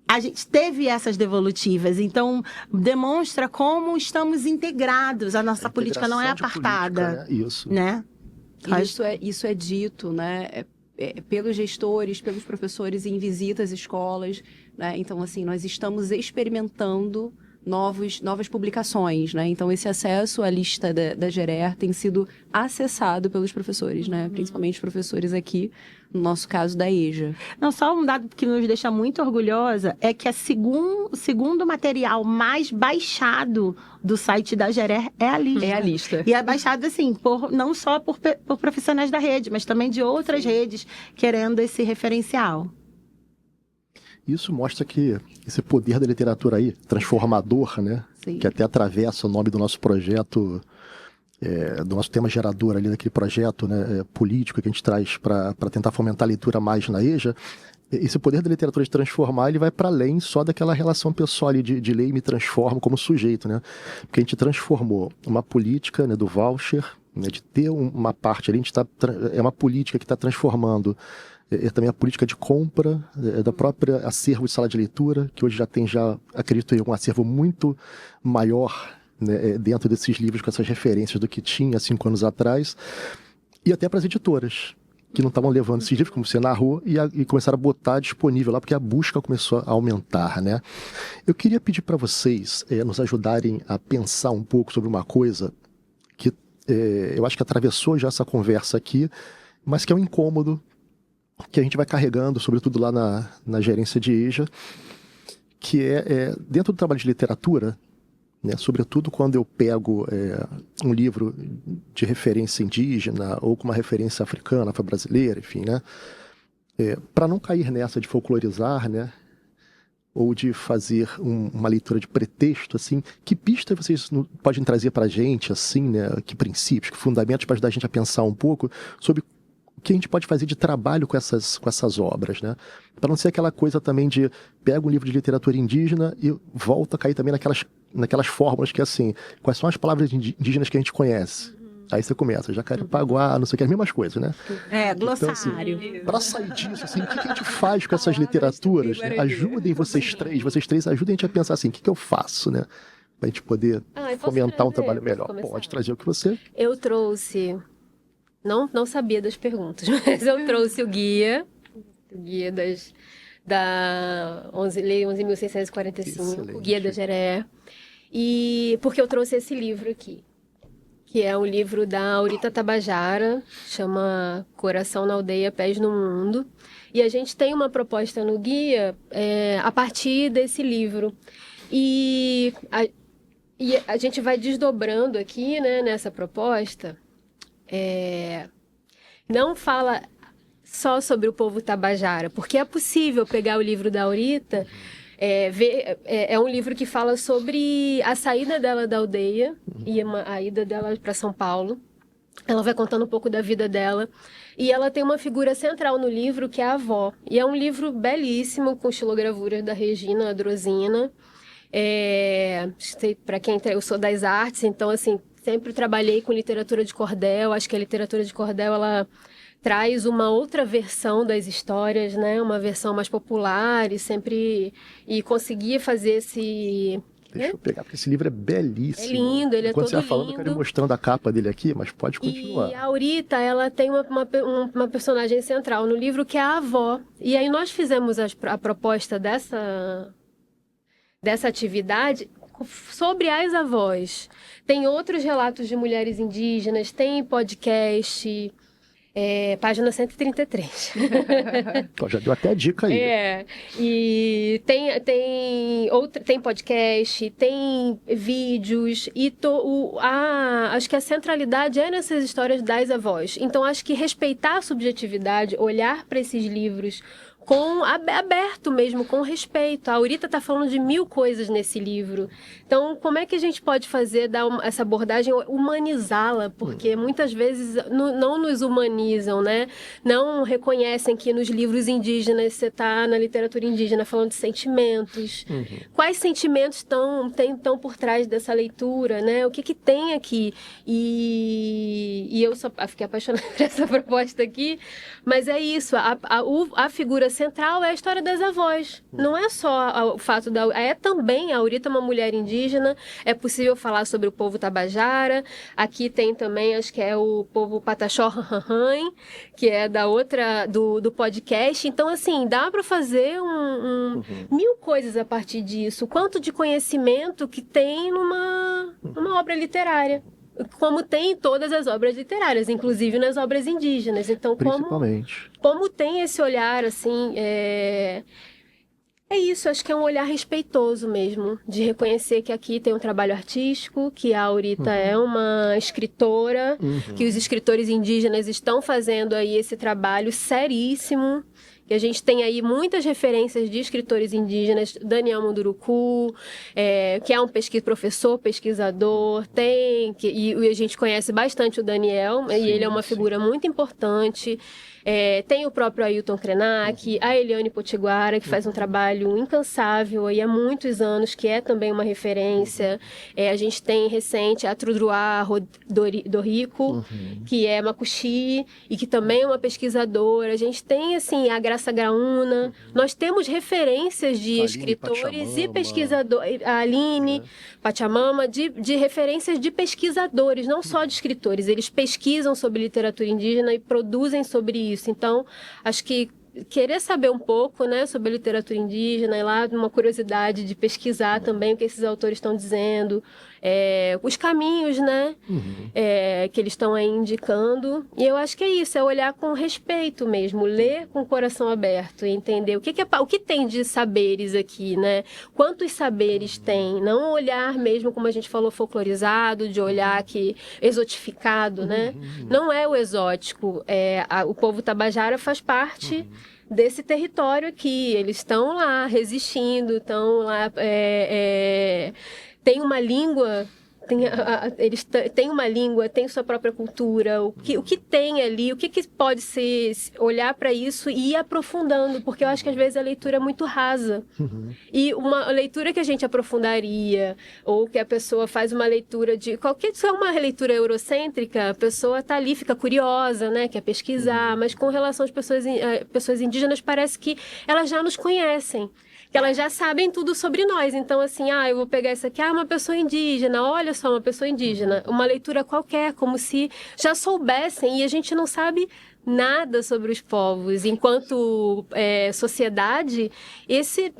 Speaker 3: A gente teve essas devolutivas, então demonstra como estamos integrados. A nossa política não é apartada.
Speaker 1: Política, né? Isso.
Speaker 3: Né?
Speaker 2: Isso é dito, né? Pelos gestores, pelos professores em visitas às escolas, né? Então, assim, nós estamos experimentando, novas publicações, né? Então, esse acesso à lista da Gerer tem sido acessado pelos professores, né? Principalmente os professores aqui, no nosso caso, da EJA.
Speaker 3: Não, só um dado que nos deixa muito orgulhosa é que o segundo material mais baixado do site da Gerer é a lista.
Speaker 2: É a lista.
Speaker 3: E é baixado, assim, não só por profissionais da rede, mas também de outras redes querendo esse referencial.
Speaker 1: Isso mostra que esse poder da literatura aí, transformador, né?
Speaker 2: Sim.
Speaker 1: Que até atravessa o nome do nosso projeto, do nosso tema gerador ali, daquele projeto, né, político que a gente traz para tentar fomentar a leitura mais na EJA. Esse poder da literatura de transformar, ele vai para além só daquela relação pessoal ali de ler e me transformo como sujeito, né? Porque a gente transformou uma política, né, do voucher, né, de ter uma parte ali, é uma política que está transformando também a política de compra da própria acervo de sala de leitura, que hoje já tem, acredito eu, um acervo muito maior, né, dentro desses livros, com essas referências do que tinha 5 anos atrás, e até para as editoras, que não estavam levando esses livros, como você narrou, e começaram a botar disponível lá, porque a busca começou a aumentar, né? Eu queria pedir para vocês nos ajudarem a pensar um pouco sobre uma coisa que eu acho que atravessou já essa conversa aqui, mas que é um incômodo que a gente vai carregando, sobretudo lá na gerência de EJA, que é dentro do trabalho de literatura, né, sobretudo quando eu pego um livro de referência indígena ou com uma referência africana, afro-brasileira, enfim, né, para não cair nessa de folclorizar, né, ou de fazer uma leitura de pretexto, assim, que pista vocês podem trazer para a gente, assim, né, que princípios, que fundamentos para ajudar a gente a pensar um pouco sobre o que a gente pode fazer de trabalho com essas obras, né? Para não ser aquela coisa também de pega um livro de literatura indígena e volta a cair também naquelas fórmulas que é assim, quais são as palavras indígenas que a gente conhece? Aí você começa, Jacarepaguá, não sei o que, as mesmas coisas, né?
Speaker 3: Glossário.
Speaker 1: Então, assim, para sair disso, assim, o que a gente faz com essas literaturas? Né? Ajudem vocês três ajudem a gente a pensar assim, o que eu faço, né? Para a gente poder fomentar um trabalho melhor. Pode trazer o que você...
Speaker 4: Eu trouxe... Não sabia das perguntas, mas eu trouxe o guia da Lei 11.645, o guia da Gerer, e porque eu trouxe esse livro aqui, que é um livro da Aurita Tabajara, chama Coração na Aldeia, Pés no Mundo, e a gente tem uma proposta no guia a partir desse livro, e a gente vai desdobrando aqui, né, nessa proposta. Não fala só sobre o povo tabajara, porque é possível pegar o livro da Aurita, é um livro que fala sobre a saída dela da aldeia e a ida dela para São Paulo. Ela vai contando um pouco da vida dela e ela tem uma figura central no livro que é a avó. E é um livro belíssimo, com estilogravuras da Regina Adrosina. Para quem eu sou das artes, então assim, sempre trabalhei com literatura de cordel. Acho que a literatura de cordel, ela traz uma outra versão das histórias, né? Uma versão mais popular e conseguia fazer esse...
Speaker 1: Deixa eu pegar, porque esse livro é belíssimo.
Speaker 4: É lindo, ele
Speaker 1: Enquanto
Speaker 4: é todo lindo.
Speaker 1: você vai falando, eu quero ir mostrando a capa dele aqui, mas pode continuar.
Speaker 4: E a Aurita, ela tem uma personagem central no livro que é a avó. E aí nós fizemos a proposta dessa atividade sobre as avós. Tem outros relatos de mulheres indígenas, tem podcast, página 133.
Speaker 1: Então, já deu até a dica aí.
Speaker 4: E tem podcast, tem vídeos, e acho que a centralidade é nessas histórias das avós. Então, acho que respeitar a subjetividade, olhar para esses livros aberto mesmo, com respeito. A Aurita está falando de 1000 coisas nesse livro. Então, como é que a gente pode fazer, dar essa abordagem, humanizá-la? Porque muitas vezes não nos humanizam, né? Não reconhecem que nos livros indígenas, você está na literatura indígena falando de sentimentos. Quais sentimentos estão por trás dessa leitura, né? O que tem aqui? E e eu só fiquei apaixonada por essa proposta aqui, mas é isso, a figura central é a história das avós. Não é só o fato é também a Aurita é uma mulher indígena, é possível falar sobre o povo Tabajara, aqui tem também, acho que é o povo Pataxó Ranhan, que é do podcast. Então, assim, dá para fazer mil coisas a partir disso. Quanto de conhecimento que tem numa obra literária. Como tem em todas as obras literárias, inclusive nas obras indígenas. Então,
Speaker 1: principalmente.
Speaker 4: Como tem esse olhar, assim... É isso, acho que é um olhar respeitoso mesmo, de reconhecer que aqui tem um trabalho artístico, que a Aurita é uma escritora, que os escritores indígenas estão fazendo aí esse trabalho seríssimo, que a gente tem aí muitas referências de escritores indígenas, Daniel Munduruku, que é um professor, pesquisador, e a gente conhece bastante o Daniel, e ele é uma figura muito importante. Tem o próprio Ailton Krenak, a Eliane Potiguara, que faz um trabalho incansável aí há muitos anos, que é também uma referência. A gente tem recente a Trudruá Dorico, que é macuxi e que também é uma pesquisadora. A gente tem, assim, a Graça Graúna. Nós temos referências de escritores e pesquisadores. A Aline Pachamama, de referências de pesquisadores, não só de escritores. Eles pesquisam sobre literatura indígena e produzem sobre isso. Então, acho que querer saber um pouco, né, sobre a literatura indígena, e lá uma curiosidade de pesquisar também o que esses autores estão dizendo, os caminhos, né, que eles estão aí indicando. E eu acho que é isso, é olhar com respeito mesmo, ler com o coração aberto e entender o que tem de saberes aqui, né? Quantos saberes tem? Não olhar mesmo, como a gente falou, folclorizado, de olhar exotificado, né? Não é o exótico, o povo Tabajara faz parte desse território aqui, eles estão lá resistindo, estão lá, tem uma língua, eles têm uma língua, têm sua própria cultura, o que tem ali, o que pode ser, olhar para isso e ir aprofundando, porque eu acho que às vezes a leitura é muito rasa. E uma leitura que a gente aprofundaria, ou que a pessoa faz uma leitura se é uma leitura eurocêntrica, a pessoa está ali, fica curiosa, né, quer pesquisar, mas com relação às pessoas indígenas, parece que elas já nos conhecem. Que elas já sabem tudo sobre nós. Então, assim, eu vou pegar isso aqui, uma pessoa indígena, olha só, uma pessoa indígena. Uma leitura qualquer, como se já soubessem, e a gente não sabe nada sobre os povos. Enquanto sociedade,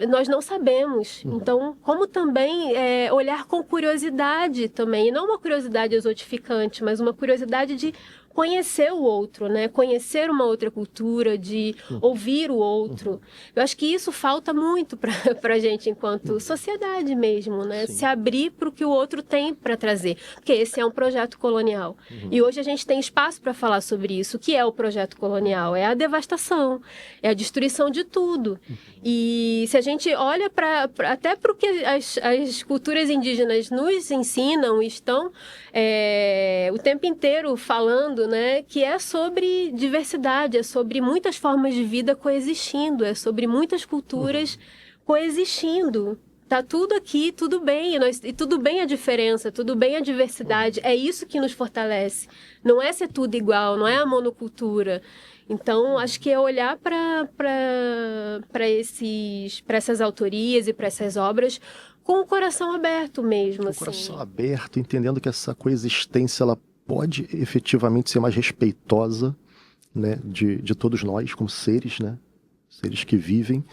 Speaker 4: nós não sabemos. Então, como também olhar com curiosidade também, e não uma curiosidade exotificante, mas uma curiosidade de conhecer o outro, né? Conhecer uma outra cultura, de ouvir o outro. Eu acho que isso falta muito para a gente enquanto sociedade mesmo, né? Se abrir para o que o outro tem para trazer. Porque esse é um projeto colonial. E hoje a gente tem espaço para falar sobre isso. O que é o projeto colonial? É a devastação, é a destruição de tudo. E se a gente olha até para o que as culturas indígenas nos ensinam, estão o tempo inteiro falando, né, que é sobre diversidade, é sobre muitas formas de vida coexistindo, é sobre muitas culturas coexistindo. Tá tudo aqui, tudo bem, e tudo bem a diferença, tudo bem a diversidade, é isso que nos fortalece. Não é ser tudo igual, não é a monocultura. Então, acho que é olhar para essas autorias e para essas obras com o coração aberto mesmo. Com o
Speaker 1: coração aberto, entendendo que essa coexistência ela pode efetivamente ser mais respeitosa, né, de todos nós como seres, né, seres que vivem.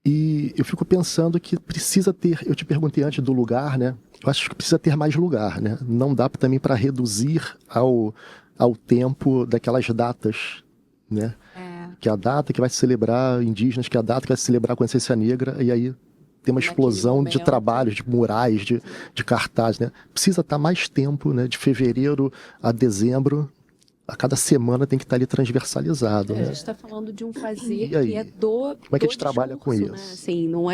Speaker 1: E eu fico pensando que precisa ter, eu te perguntei antes do lugar, né, eu acho que precisa ter mais lugar, né, não dá também para reduzir ao tempo daquelas datas, né, que é a data que vai celebrar indígenas, que é a data que vai celebrar a consciência negra, e aí tem uma explosão de trabalhos, de murais, de cartazes, né? Precisa estar mais tempo, né? De fevereiro a dezembro, a cada semana tem que estar ali transversalizado. Né?
Speaker 2: A gente está falando de um fazer que é do
Speaker 1: Como é que a gente trabalha com isso?
Speaker 2: Né? Assim, não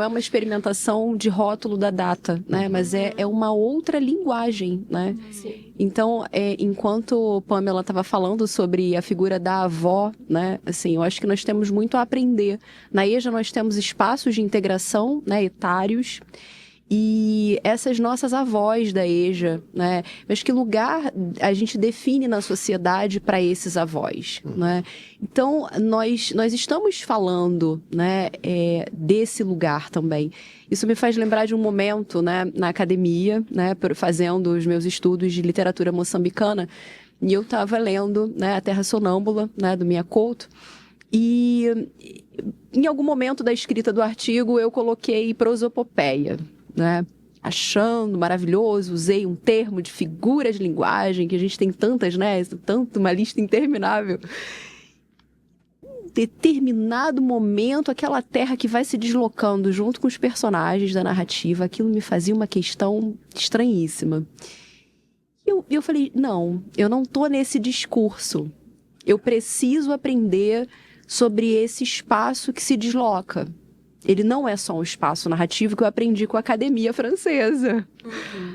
Speaker 2: é uma experimentação de rótulo da data, né? Mas é uma outra linguagem, né?
Speaker 4: Sim.
Speaker 2: Então, enquanto Pamela estava falando sobre a figura da avó, né? Assim, eu acho que nós temos muito a aprender. Na EJA nós temos espaços de integração, né? Etários. e essas nossas avós da EJA, né? Mas que lugar a gente define na sociedade para esses avós, né? Então, nós estamos falando, né, desse lugar também. Isso me faz lembrar de um momento, né, na academia, né, fazendo os meus estudos de literatura moçambicana, e eu estava lendo, né, A Terra Sonâmbula, né, do Mia Couto, e em algum momento da escrita do artigo eu coloquei prosopopeia, né? Achando maravilhoso, usei um termo de figura de linguagem, que a gente tem tantas, né? Tanto, uma lista interminável. Em determinado momento, aquela terra que vai se deslocando junto com os personagens da narrativa, aquilo me fazia uma questão estranhíssima. E eu falei, não, eu não tô nesse discurso. Eu preciso aprender sobre esse espaço que se desloca. Ele não é só um espaço narrativo que eu aprendi com a academia francesa,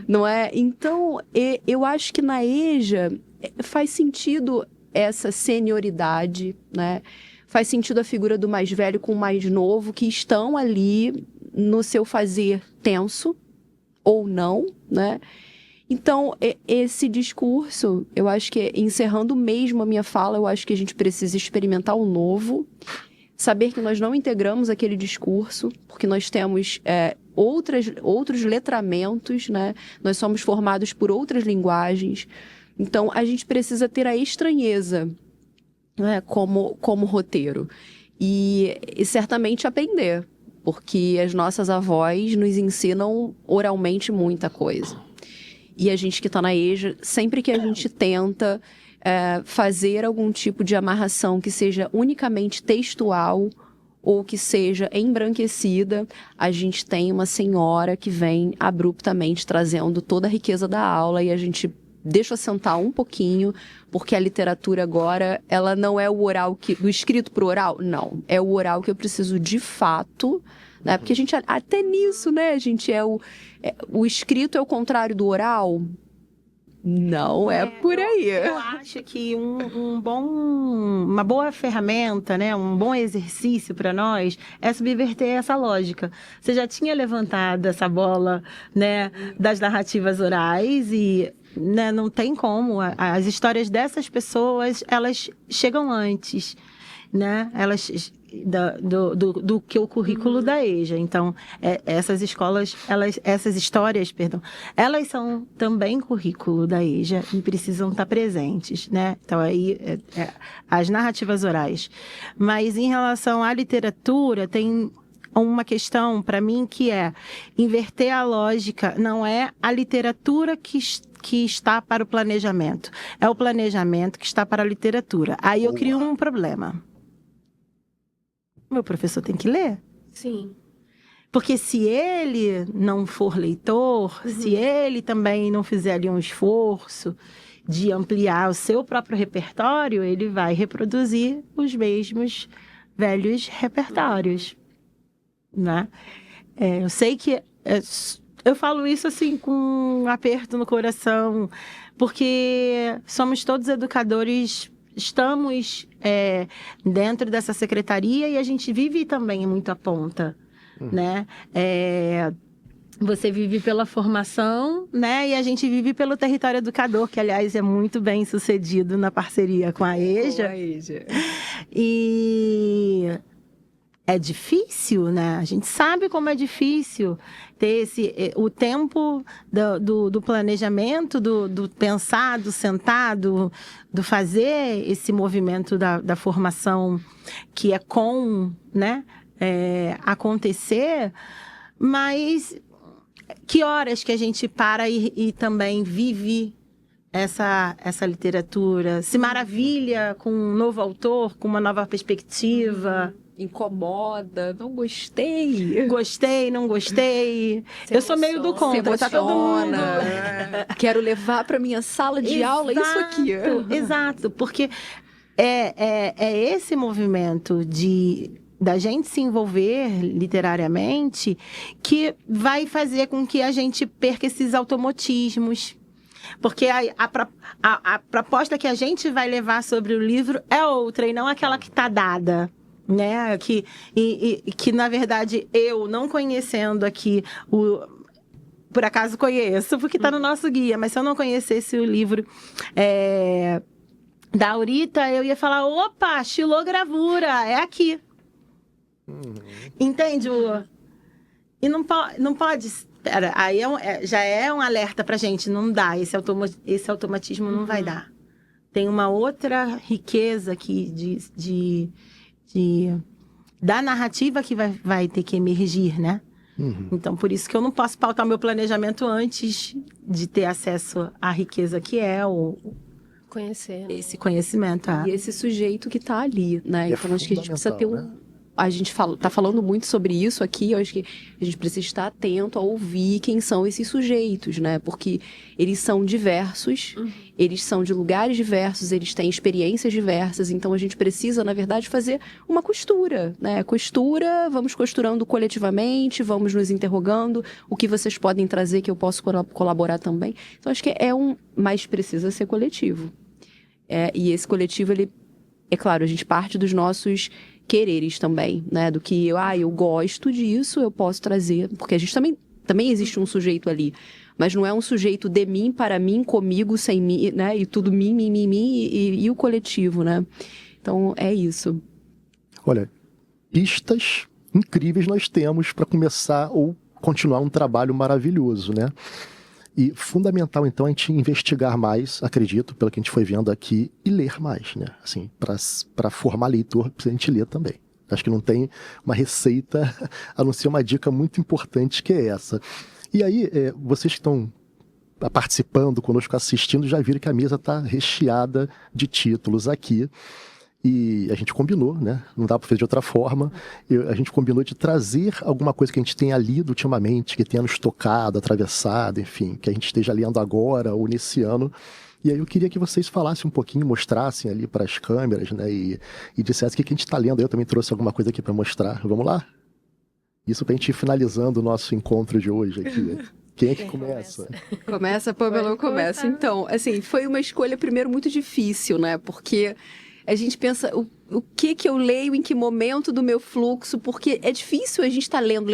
Speaker 2: não é? Então, eu acho que na EJA faz sentido essa senioridade, né? Faz sentido a figura do mais velho com o mais novo, que estão ali no seu fazer tenso, ou não, né? Então, esse discurso, eu acho que, encerrando mesmo a minha fala, eu acho que a gente precisa experimentar o novo, saber que nós não integramos aquele discurso, porque nós temos outros letramentos, né? Nós somos formados por outras linguagens. Então, a gente precisa ter a estranheza, né, como roteiro. E certamente aprender, porque as nossas avós nos ensinam oralmente muita coisa. E a gente que está na EJA, sempre que a gente tenta fazer algum tipo de amarração que seja unicamente textual ou que seja embranquecida, a gente tem uma senhora que vem abruptamente trazendo toda a riqueza da aula e a gente deixa eu sentar um pouquinho, porque a literatura agora, ela não é o oral do escrito para o oral, não. É o oral que eu preciso de fato, né? Porque a gente, até nisso, né, a gente o escrito é o contrário do oral. Não é por aí.
Speaker 3: Eu acho que uma boa ferramenta, né, um bom exercício para nós é subverter essa lógica. Você já tinha levantado essa bola, né, das narrativas orais e, né, não tem como. As histórias dessas pessoas, elas chegam antes, né? Elas do que o currículo da EJA. Então, essas histórias, elas são também currículo da EJA e precisam estar presentes, né? Então, aí, as narrativas orais. Mas, em relação à literatura, tem uma questão, para mim, que é inverter a lógica. Não é a literatura que está para o planejamento. É o planejamento que está para a literatura. Aí eu crio um problema. Meu professor tem que ler.
Speaker 4: Sim.
Speaker 3: Porque se ele não for leitor, se ele também não fizer ali um esforço de ampliar o seu próprio repertório, ele vai reproduzir os mesmos velhos repertórios, né? Eu sei que... eu falo isso assim com um aperto no coração, porque somos todos educadores, estamos dentro dessa secretaria e a gente vive também muito a ponta, né? Você vive pela formação, né? E a gente vive pelo território educador, que, aliás, é muito bem sucedido na parceria com a EJA. E é difícil, né? A gente sabe como é difícil ter o tempo do planejamento, do pensar, do sentar, do fazer esse movimento da formação que é né? Acontecer, mas que horas que a gente para e também vive essa literatura, se maravilha com um novo autor, com uma nova perspectiva.
Speaker 2: Incomoda, não gostei.
Speaker 3: Gostei, não gostei. Eu sou meio do contra, tá todo mundo.
Speaker 2: Quero levar para minha sala de aula isso aqui.
Speaker 3: Exato, porque é esse movimento da gente se envolver literariamente que vai fazer com que a gente perca esses automatismos. Porque a proposta que a gente vai levar sobre o livro é outra e não aquela que está dada, né? Que na verdade, eu não conhecendo aqui por acaso conheço, porque está no nosso guia. Mas se eu não conhecesse o livro da Aurita, eu ia falar, opa, xilogravura, é aqui. Entende? E não pode... Pera, aí já é um alerta pra gente, não dá, esse automatismo não vai dar. Tem uma outra riqueza aqui da narrativa que vai ter que emergir, né? Então, por isso que eu não posso pautar o meu planejamento antes de ter acesso à riqueza que é
Speaker 4: Conhecer, né?
Speaker 3: esse conhecimento.
Speaker 2: E esse sujeito que está ali, né? Então, acho que a gente precisa ter
Speaker 1: né?
Speaker 2: A gente tá falando muito sobre isso aqui, eu acho que a gente precisa estar atento a ouvir quem são esses sujeitos, né? Porque eles são diversos, eles são de lugares diversos, eles têm experiências diversas, então a gente precisa, na verdade, fazer uma costura, né? Vamos costurando coletivamente, vamos nos interrogando, o que vocês podem trazer que eu posso colaborar também. Então, acho que mas precisa ser coletivo. E esse coletivo, é claro, a gente parte dos nossos quereres também, né? Do que eu gosto disso, eu posso trazer. Porque a gente também existe um sujeito ali. Mas não é um sujeito de mim, para mim, comigo, sem mim, né? E tudo mim, e o coletivo, né? Então, é isso.
Speaker 1: Olha, pistas incríveis nós temos para começar ou continuar um trabalho maravilhoso, né? E fundamental, então, a gente investigar mais, acredito, pelo que a gente foi vendo aqui, e ler mais, né? Assim, para formar leitor, precisa a gente ler também. Acho que não tem uma receita, a não ser uma dica muito importante que é essa. E aí, vocês que estão participando conosco, assistindo, já viram que a mesa está recheada de títulos aqui. E a gente combinou, né? Não dá para fazer de outra forma. A gente combinou de trazer alguma coisa que a gente tenha lido ultimamente, que tenha nos tocado, atravessado, enfim, que a gente esteja lendo agora ou nesse ano. E aí eu queria que vocês falassem um pouquinho, mostrassem ali para as câmeras, né? E dissessem o que a gente está lendo. Eu também trouxe alguma coisa aqui para mostrar. Vamos lá? Isso para a gente ir finalizando o nosso encontro de hoje aqui. Quem é que começa?
Speaker 2: Começa, Pamela, eu começo. Então, assim, foi uma escolha, primeiro, muito difícil, né? Porque a gente pensa o que eu leio, em que momento do meu fluxo, porque é difícil a gente estar lendo.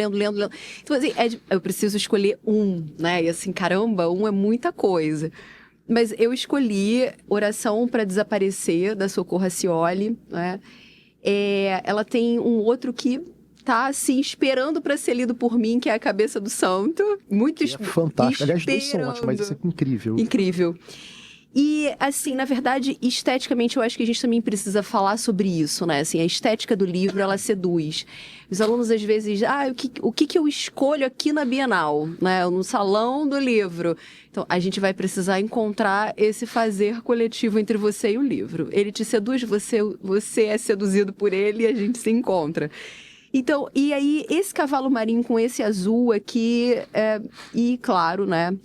Speaker 2: Então, assim, eu preciso escolher né? E assim, caramba, é muita coisa. Mas eu escolhi Oração para Desaparecer, da Socorro Racioli, né? Ela tem um outro que tá, assim, esperando para ser lido por mim, que é A Cabeça do Santo. Muito
Speaker 1: fantástico. Aliás, dois são ótimos, mas isso é incrível.
Speaker 2: Incrível. E, assim, na verdade, esteticamente, eu acho que a gente também precisa falar sobre isso, né? Assim, a estética do livro, ela seduz. Os alunos, às vezes, o que eu escolho aqui na Bienal, né? No salão do livro. Então, a gente vai precisar encontrar esse fazer coletivo entre você e o livro. Ele te seduz, você é seduzido por ele e a gente se encontra. Então, e aí, esse cavalo marinho com esse azul aqui, e claro, né?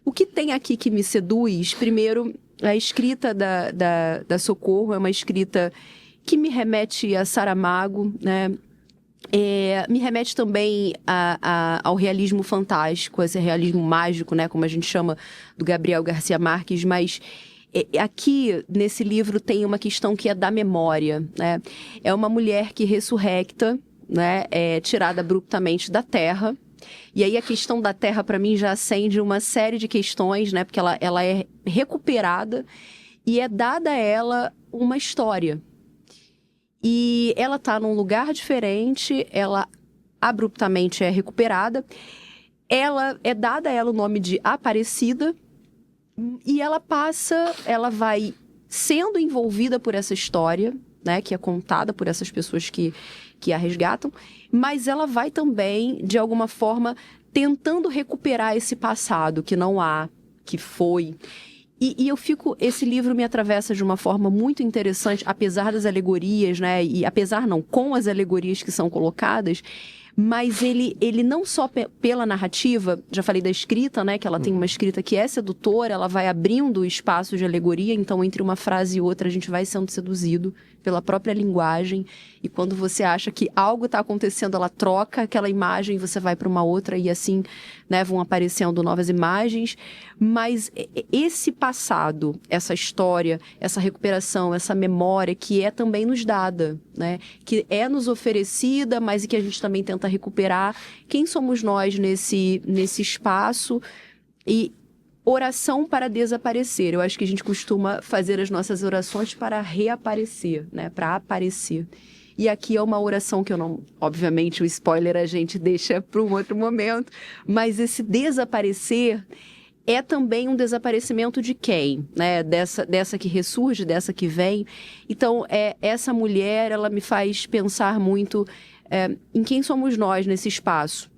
Speaker 2: O que tem aqui que me seduz, primeiro, a escrita da Socorro é uma escrita que me remete a Saramago, né? Me remete também ao realismo fantástico, esse realismo mágico, né? Como a gente chama, do Gabriel Garcia Marques, mas aqui, nesse livro, tem uma questão que é da memória, né? É uma mulher que ressurrecta, né? É tirada abruptamente da terra. E aí a questão da terra, para mim, já acende uma série de questões, né? Porque ela é recuperada e é dada a ela uma história. E ela está num lugar diferente, ela abruptamente é recuperada. Ela é dada a ela o nome de Aparecida e ela vai sendo envolvida por essa história, né? Que é contada por essas pessoas que a resgatam, mas ela vai também, de alguma forma, tentando recuperar esse passado que não há, que foi. E esse livro me atravessa de uma forma muito interessante, apesar das alegorias, né? E apesar não, com as alegorias que são colocadas, mas ele não só pela narrativa, já falei da escrita, né? Que ela tem uma escrita que é sedutora, ela vai abrindo espaços de alegoria, então entre uma frase e outra a gente vai sendo seduzido pela própria linguagem, e quando você acha que algo está acontecendo, ela troca aquela imagem e você vai para uma outra, e assim, né, vão aparecendo novas imagens. Mas esse passado, essa história, essa recuperação, essa memória que é também nos dada, né, que é nos oferecida, mas que a gente também tenta recuperar quem somos nós nesse espaço e oração para desaparecer. Eu acho que a gente costuma fazer as nossas orações para reaparecer, né? Para aparecer. E aqui é uma oração que eu não... Obviamente, o spoiler a gente deixa para um outro momento, mas esse desaparecer é também um desaparecimento de quem? Né? Dessa que ressurge, dessa que vem. Então, essa mulher, ela me faz pensar muito em quem somos nós nesse espaço.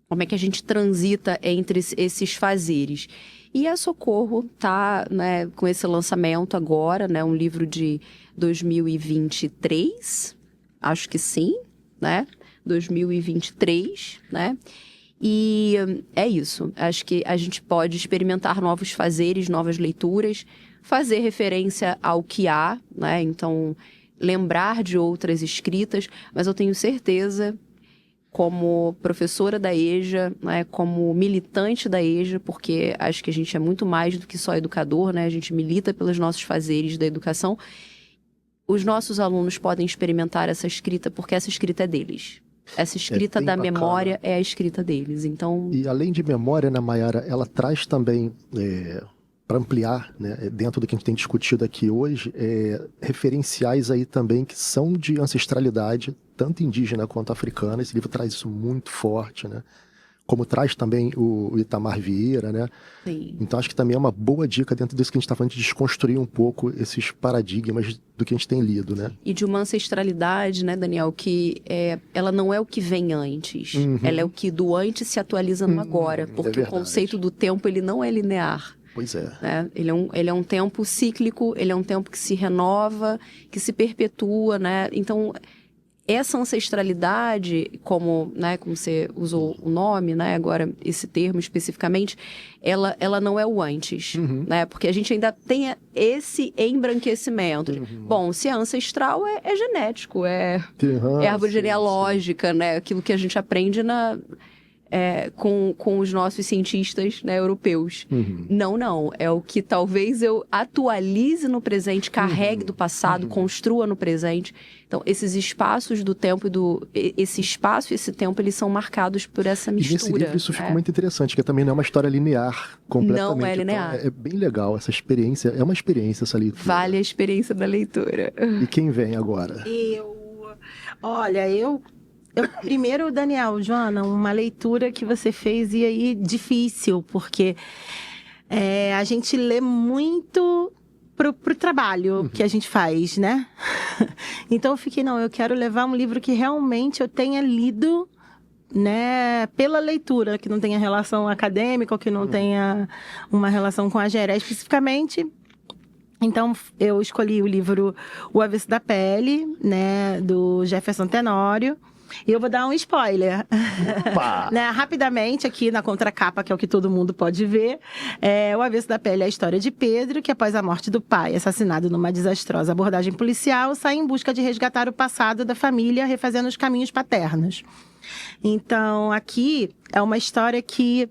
Speaker 2: Como é que a gente transita entre esses fazeres. E a Socorro está, né, com esse lançamento agora, né, um livro de 2023, acho que sim, né, 2023, né, e é isso. Acho que a gente pode experimentar novos fazeres, novas leituras, fazer referência ao que há, né, então lembrar de outras escritas, mas eu tenho certeza, como professora da EJA, né, como militante da EJA, porque acho que a gente é muito mais do que só educador, né? A gente milita pelos nossos fazeres da educação. Os nossos alunos podem experimentar essa escrita, porque essa escrita é deles. Essa escrita da memória é a escrita deles. Então...
Speaker 1: E além de memória, né, Mayara, ela traz também, para ampliar, né, dentro do que a gente tem discutido aqui hoje, referenciais aí também que são de ancestralidade, tanto indígena quanto africana. Esse livro traz isso muito forte, né? Como traz também o Itamar Vieira, né?
Speaker 2: Sim.
Speaker 1: Então acho que também é uma boa dica dentro disso que a gente está falando, de desconstruir um pouco esses paradigmas do que a gente tem lido, né?
Speaker 2: E de uma ancestralidade, né, Daniel, que ela não é o que vem antes.
Speaker 1: Uhum.
Speaker 2: Ela é o que do antes se atualiza no agora. Porque o conceito do tempo, ele não é linear.
Speaker 1: Pois é.
Speaker 2: Né? Ele é um tempo cíclico, ele é um tempo que se renova, que se perpetua, né? Então, essa ancestralidade, como você usou o nome, né? Agora esse termo especificamente, ela não é o antes, né? Porque a gente ainda tem esse embranquecimento. Bom, se é ancestral, é genético, é árvore genealógica, né? Aquilo que a gente aprende com os nossos cientistas, né, europeus. Não. É o que talvez eu atualize no presente, carregue do passado, construa no presente. Então, esses espaços do tempo esse espaço e esse tempo, eles são marcados por essa mistura.
Speaker 1: E nesse livro isso fica muito interessante, que também não é uma história linear, completamente.
Speaker 2: Não é linear.
Speaker 1: Então, é bem legal essa experiência, é uma experiência essa leitura.
Speaker 2: Vale a experiência da leitura.
Speaker 1: E quem vem agora?
Speaker 3: Eu primeiro, Daniel, Joana, uma leitura que você fez e aí difícil, porque a gente lê muito pro trabalho que a gente faz, né? Então eu fiquei, eu quero levar um livro que realmente eu tenha lido, né, pela leitura, que não tenha relação acadêmica, ou que não tenha uma relação com a Geré especificamente. Então, eu escolhi o livro O Avesso da Pele, né, do Jefferson Tenório. E eu vou dar um spoiler. Né, rapidamente, aqui na contracapa, que é o que todo mundo pode ver. O Avesso da Pele é a história de Pedro, que após a morte do pai, assassinado numa desastrosa abordagem policial, sai em busca de resgatar o passado da família, refazendo os caminhos paternos. Então, aqui é uma história que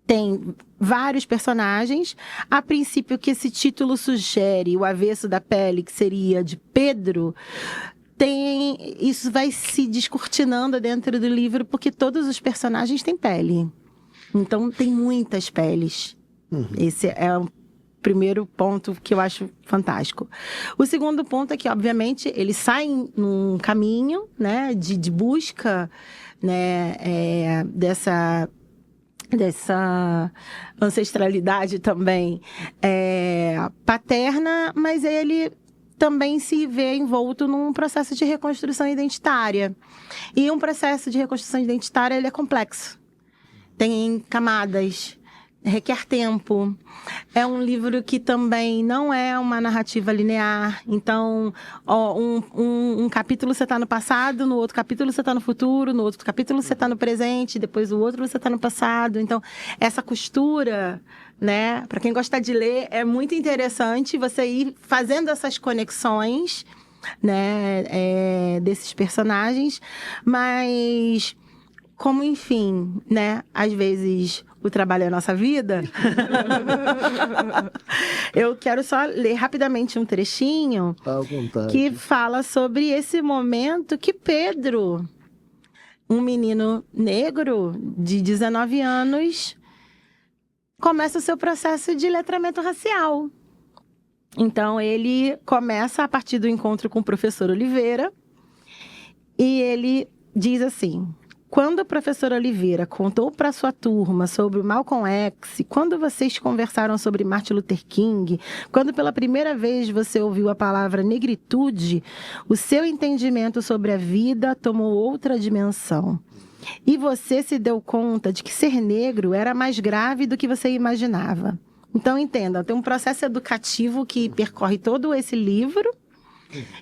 Speaker 3: tem vários personagens. A princípio, que esse título sugere, O Avesso da Pele, que seria de Pedro... Isso vai se descortinando dentro do livro, porque todos os personagens têm pele. Então, tem muitas peles. Esse é o primeiro ponto que eu acho fantástico. O segundo ponto é que, obviamente, eles saem num caminho, né, de busca, né, dessa ancestralidade também paterna, mas ele também se vê envolto num processo de reconstrução identitária. E um processo de reconstrução identitária, ele é complexo. Tem camadas, requer tempo. É um livro que também não é uma narrativa linear. Então, um capítulo você está no passado, no outro capítulo você está no futuro, no outro capítulo você está no presente, depois o outro você está no passado. Então, essa costura, né, para quem gosta de ler, é muito interessante você ir fazendo essas conexões, né, desses personagens, mas como, enfim, né, às vezes o trabalho é a nossa vida. Eu quero só ler rapidamente um trechinho
Speaker 1: À vontade.
Speaker 3: que fala sobre esse momento que Pedro um menino negro de 19 anos começa o seu processo de letramento racial. Então, ele começa a partir do encontro com o professor Oliveira e ele diz assim: quando o professor Oliveira contou para sua turma sobre o Malcolm X, quando vocês conversaram sobre Martin Luther King, quando pela primeira vez você ouviu a palavra negritude, o seu entendimento sobre a vida tomou outra dimensão. E você se deu conta de que ser negro era mais grave do que você imaginava. Então, entenda, tem um processo educativo que percorre todo esse livro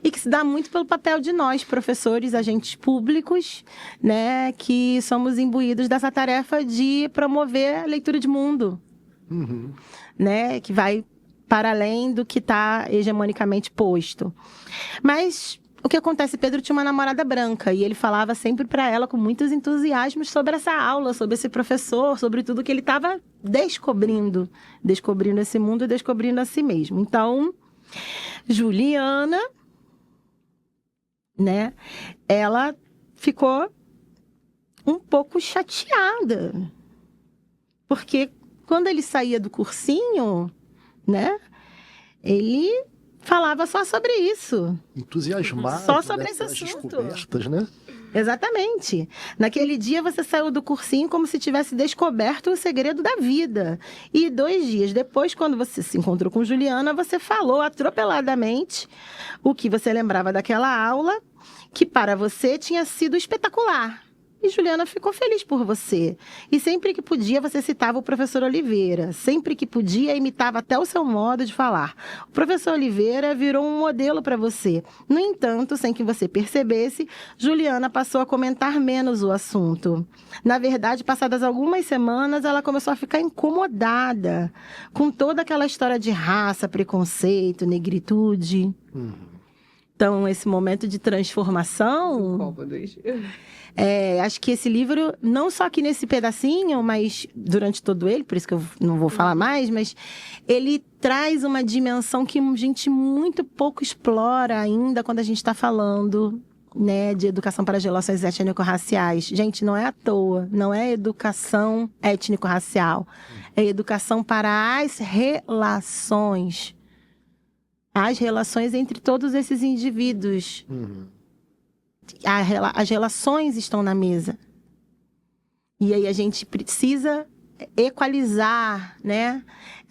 Speaker 3: e que se dá muito pelo papel de nós, professores, agentes públicos, né, que somos imbuídos dessa tarefa de promover a leitura de mundo, né, que vai para além do que está hegemonicamente posto. Mas o que acontece? Pedro tinha uma namorada branca e ele falava sempre para ela com muitos entusiasmos sobre essa aula, sobre esse professor, sobre tudo que ele estava descobrindo esse mundo e descobrindo a si mesmo. Então, Juliana, né, ela ficou um pouco chateada, porque quando ele saía do cursinho, né, ele falava só sobre isso.
Speaker 1: Entusiasmado.
Speaker 3: Só sobre esse
Speaker 1: pelas
Speaker 3: assunto.
Speaker 1: descobertas, né?
Speaker 3: Exatamente. Naquele dia você saiu do cursinho como se tivesse descoberto o segredo da vida. E 2 dias depois, quando você se encontrou com Juliana, você falou atropeladamente o que você lembrava daquela aula, que para você tinha sido espetacular. E Juliana ficou feliz por você. E sempre que podia, você citava o professor Oliveira. Sempre que podia, imitava até o seu modo de falar. O professor Oliveira virou um modelo para você. No entanto, sem que você percebesse, Juliana passou a comentar menos o assunto. Na verdade, passadas algumas semanas, ela começou a ficar incomodada com toda aquela história de raça, preconceito, negritude. Então, esse momento de transformação... acho que esse livro, não só aqui nesse pedacinho, mas durante todo ele, por isso que eu não vou falar mais, mas ele traz uma dimensão que a gente muito pouco explora ainda quando a gente está falando, né, de educação para as relações étnico-raciais. Gente, não é à toa, não é educação étnico-racial, é educação para as relações. As relações entre todos esses indivíduos. As relações estão na mesa. E aí a gente precisa equalizar, né?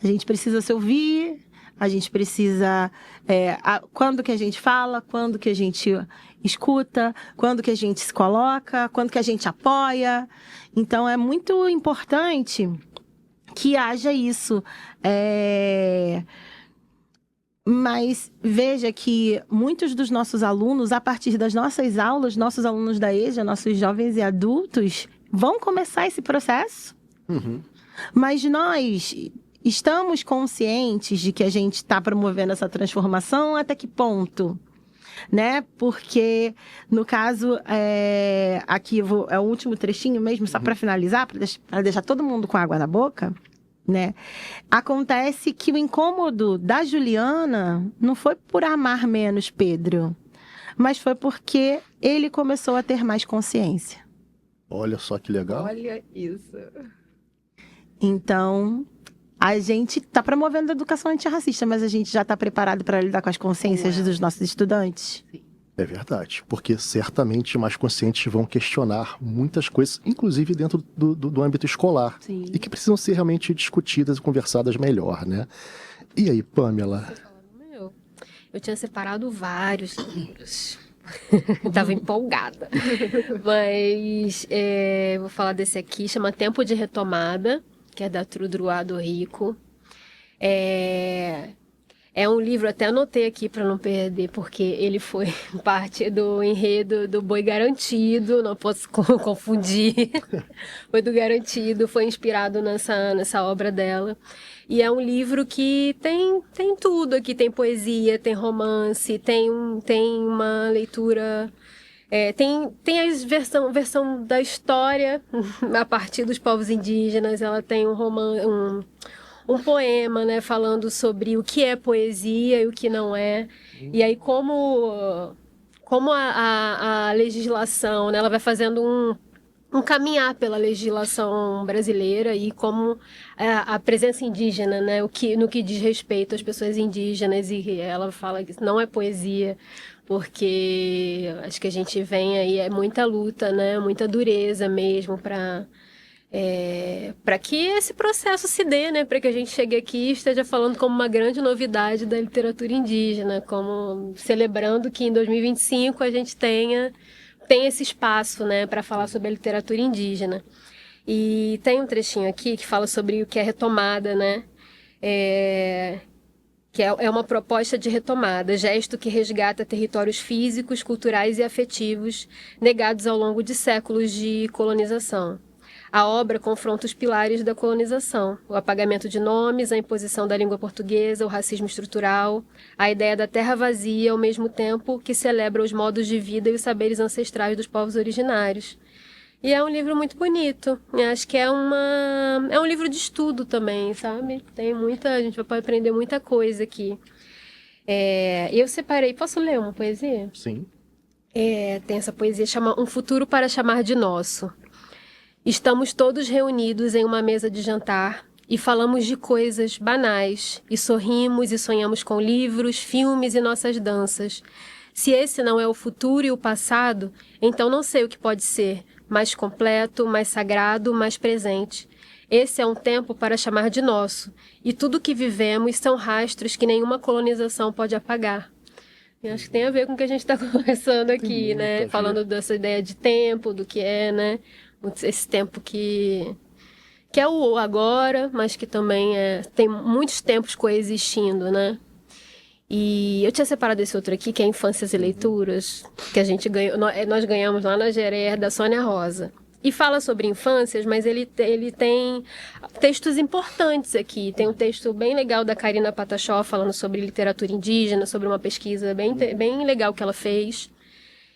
Speaker 3: A gente precisa se ouvir, a gente precisa... quando que a gente fala, quando que a gente escuta, quando que a gente se coloca, quando que a gente apoia. Então, é muito importante que haja isso. Mas veja que muitos dos nossos alunos, a partir das nossas aulas, nossos alunos da EJA, nossos jovens e adultos, vão começar esse processo. Mas nós estamos conscientes de que a gente está promovendo essa transformação até que ponto? Né? Porque, no caso, aqui é o último trechinho mesmo, só para finalizar, para deixar todo mundo com água na boca. Né? Acontece que o incômodo da Juliana não foi por amar menos Pedro, mas foi porque ele começou a ter mais consciência.
Speaker 1: Olha só que legal.
Speaker 2: Olha isso.
Speaker 3: Então, a gente está promovendo a educação antirracista, mas a gente já está preparado para lidar com as consciências dos nossos estudantes?
Speaker 2: Sim.
Speaker 1: É verdade, porque certamente mais conscientes vão questionar muitas coisas, inclusive dentro do âmbito escolar.
Speaker 2: Sim.
Speaker 1: E que precisam ser realmente discutidas e conversadas melhor, né? E aí, Pamela?
Speaker 4: Eu tinha separado vários livros. Estava empolgada. Mas vou falar desse aqui, chama Tempo de Retomada, que é da Trudruá do Rico. É um livro, até anotei aqui para não perder, porque ele foi parte do enredo do Boi Garantido, não posso confundir. Foi do Garantido, foi inspirado nessa obra dela. E é um livro que tem tudo aqui, tem poesia, tem romance, tem uma leitura... tem a versão da história a partir dos povos indígenas, ela tem um poema, né, falando sobre o que é poesia e o que não é. E aí, como como a legislação, né, ela vai fazendo um caminhar pela legislação brasileira e como a presença indígena, né, no que diz respeito às pessoas indígenas, e ela fala que não é poesia, porque acho que a gente vem aí, é muita luta, né, muita dureza mesmo para que esse processo se dê, né, para que a gente chegue aqui e esteja falando como uma grande novidade da literatura indígena, como celebrando que em 2025 a gente tem esse espaço, né, para falar sobre a literatura indígena. E tem um trechinho aqui que fala sobre o que é retomada, né, que é uma proposta de retomada, gesto que resgata territórios físicos, culturais e afetivos negados ao longo de séculos de colonização. A obra confronta os pilares da colonização, o apagamento de nomes, a imposição da língua portuguesa, o racismo estrutural, a ideia da terra vazia, ao mesmo tempo que celebra os modos de vida e os saberes ancestrais dos povos originários. E é um livro muito bonito. Eu acho que é um livro de estudo também, sabe? A gente vai aprender muita coisa aqui. Eu separei... Posso ler uma poesia?
Speaker 1: Sim.
Speaker 4: Tem essa poesia, chama Um Futuro para Chamar de Nosso. Estamos todos reunidos em uma mesa de jantar e falamos de coisas banais, e sorrimos e sonhamos com livros, filmes e nossas danças. Se esse não é o futuro e o passado, então não sei o que pode ser, mais completo, mais sagrado, mais presente. Esse é um tempo para chamar de nosso, e tudo o que vivemos são rastros que nenhuma colonização pode apagar. Eu acho que tem a ver com o que a gente está conversando aqui, né? Falando dessa ideia de tempo, do que é, né? Esse tempo que é o agora, mas que também tem muitos tempos coexistindo, né? E eu tinha separado esse outro aqui, que é Infâncias e Leituras, que a gente ganhou, nós ganhamos lá na Gerer, da Sônia Rosa. E fala sobre infâncias, mas ele tem textos importantes aqui. Tem um texto bem legal da Karina Patachó, falando sobre literatura indígena, sobre uma pesquisa bem legal que ela fez.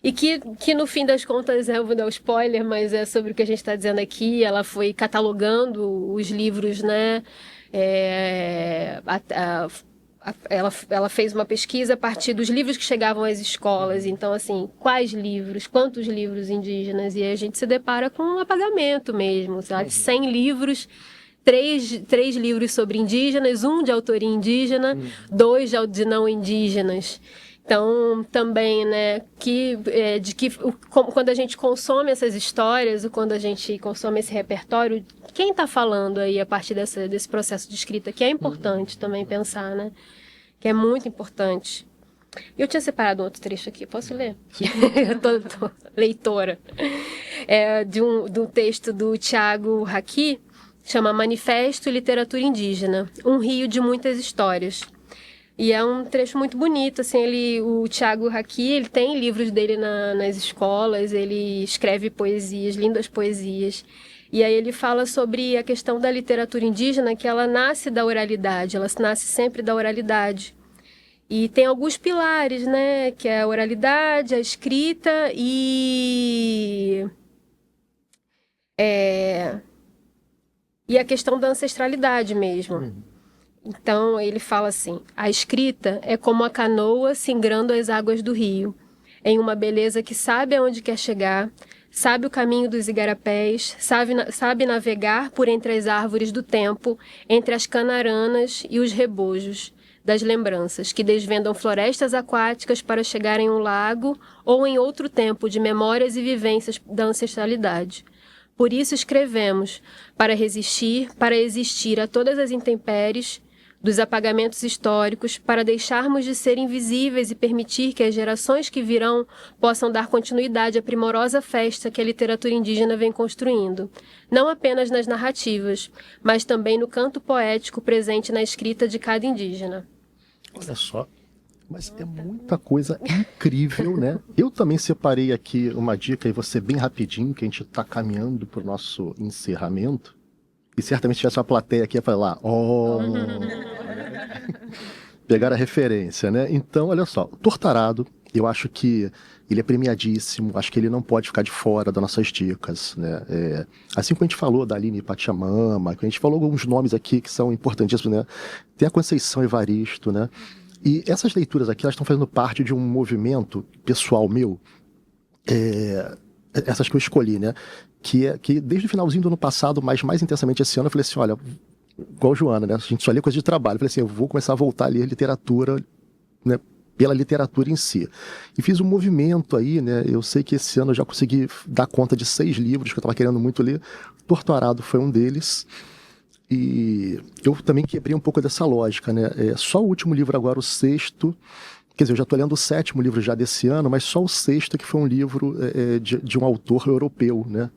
Speaker 4: E que no fim das contas, eu vou dar um spoiler, mas é sobre o que a gente está dizendo aqui. Ela foi catalogando os livros, né? Ela fez uma pesquisa a partir dos livros que chegavam às escolas. Então, assim, quais livros, quantos livros indígenas? E aí a gente se depara com um apagamento mesmo, sabe? 100 livros, 3 livros sobre indígenas, 1 de autoria indígena, 2 de não indígenas. Então, também, né, quando a gente consome essas histórias, ou quando a gente consome esse repertório, quem está falando aí a partir desse processo de escrita, que é importante também pensar, né, que é muito importante. Eu tinha separado um outro trecho aqui, posso ler? Eu tô leitora. De um texto do Thiago Haki, chama Manifesto e Literatura Indígena, um rio de muitas histórias. E é um trecho muito bonito, assim, o Thiago Haki, ele tem livros dele nas escolas, ele escreve poesias, lindas poesias. E aí ele fala sobre a questão da literatura indígena, que ela nasce da oralidade, ela nasce sempre da oralidade. E tem alguns pilares, né, que é a oralidade, a escrita e a questão da ancestralidade mesmo. Então, ele fala assim: a escrita é como a canoa singrando as águas do rio, em uma beleza que sabe aonde quer chegar, sabe o caminho dos igarapés, sabe navegar por entre as árvores do tempo, entre as canaranas e os rebojos das lembranças, que desvendam florestas aquáticas para chegar em um lago ou em outro tempo de memórias e vivências da ancestralidade. Por isso escrevemos, para resistir, para existir a todas as intempéries dos apagamentos históricos, para deixarmos de ser invisíveis e permitir que as gerações que virão possam dar continuidade à primorosa festa que a literatura indígena vem construindo, não apenas nas narrativas, mas também no canto poético presente na escrita de cada indígena.
Speaker 1: Olha só, mas é muita coisa incrível, né? Eu também separei aqui uma dica, e vou ser bem rapidinho, que a gente está caminhando para o nosso encerramento. E certamente se tivesse uma plateia aqui, ia falar, pegar a referência, né? Então, olha só, Tortarado, eu acho que ele é premiadíssimo, acho que ele não pode ficar de fora das nossas dicas, né? Assim como a gente falou da Aline Pachamama, que a gente falou alguns nomes aqui que são importantíssimos, né? Tem a Conceição Evaristo, né? E essas leituras aqui, elas estão fazendo parte de um movimento pessoal meu, essas que eu escolhi, né? Que desde o finalzinho do ano passado, mas mais intensamente esse ano, eu falei assim, olha, igual a Joana, né? A gente só lê coisa de trabalho. Eu falei assim, eu vou começar a voltar a ler literatura, né? Pela literatura em si. E fiz um movimento aí, né? Eu sei que esse ano eu já consegui dar conta de 6 livros que eu estava querendo muito ler. Torto Arado foi um deles. E eu também quebrei um pouco dessa lógica, né? Só o último livro agora, o 6º, quer dizer, eu já estou lendo o 7º livro já desse ano, mas só o 6º que foi um livro de um autor europeu, né?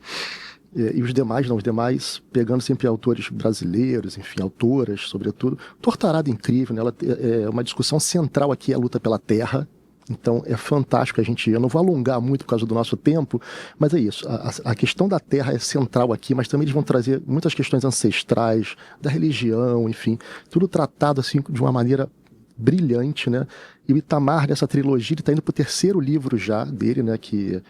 Speaker 1: E os demais, não, os demais pegando sempre autores brasileiros, enfim, autoras, sobretudo. Torto Arado é incrível, né? Ela é uma discussão central aqui, a luta pela terra. Então é fantástico eu não vou alongar muito por causa do nosso tempo, mas é isso, a questão da terra é central aqui, mas também eles vão trazer muitas questões ancestrais, da religião, enfim, tudo tratado assim de uma maneira brilhante, né? E o Itamar, nessa trilogia, ele está indo para o 3º livro já dele, né? Que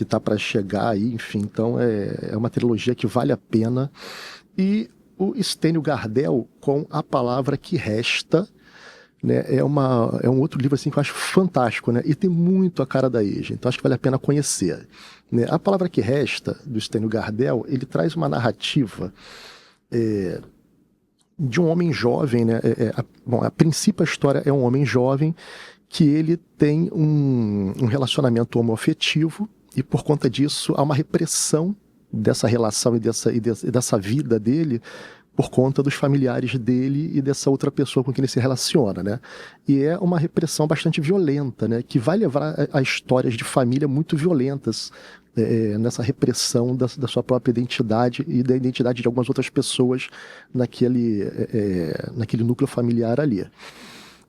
Speaker 1: tá para chegar aí, enfim, então é uma trilogia que vale a pena. E o Stênio Gardel, com A Palavra que Resta, né, é um outro livro assim, que eu acho fantástico, né? E tem muito a cara da EJA, então acho que vale a pena conhecer, né? A Palavra que Resta, do Stênio Gardel, ele traz uma narrativa de um homem jovem, né? A princípio a história é um homem jovem que ele tem um relacionamento homoafetivo e por conta disso há uma repressão dessa relação e dessa vida dele por conta dos familiares dele e dessa outra pessoa com quem ele se relaciona, né? E é uma repressão bastante violenta, né? Que vai levar a histórias de família muito violentas nessa repressão da sua própria identidade e da identidade de algumas outras pessoas naquele núcleo familiar ali.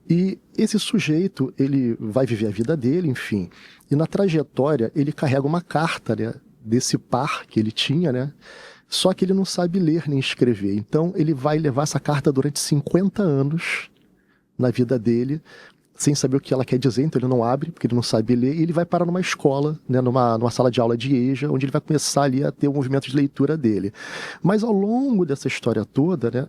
Speaker 1: E esse sujeito, ele vai viver a vida dele, enfim, e na trajetória ele carrega uma carta, né, desse par que ele tinha, né? Só que ele não sabe ler nem escrever. Então ele vai levar essa carta durante 50 anos na vida dele, sem saber o que ela quer dizer, então ele não abre, porque ele não sabe ler, e ele vai parar numa escola, né, numa sala de aula de EJA, onde ele vai começar ali a ter o movimento de leitura dele. Mas ao longo dessa história toda, né,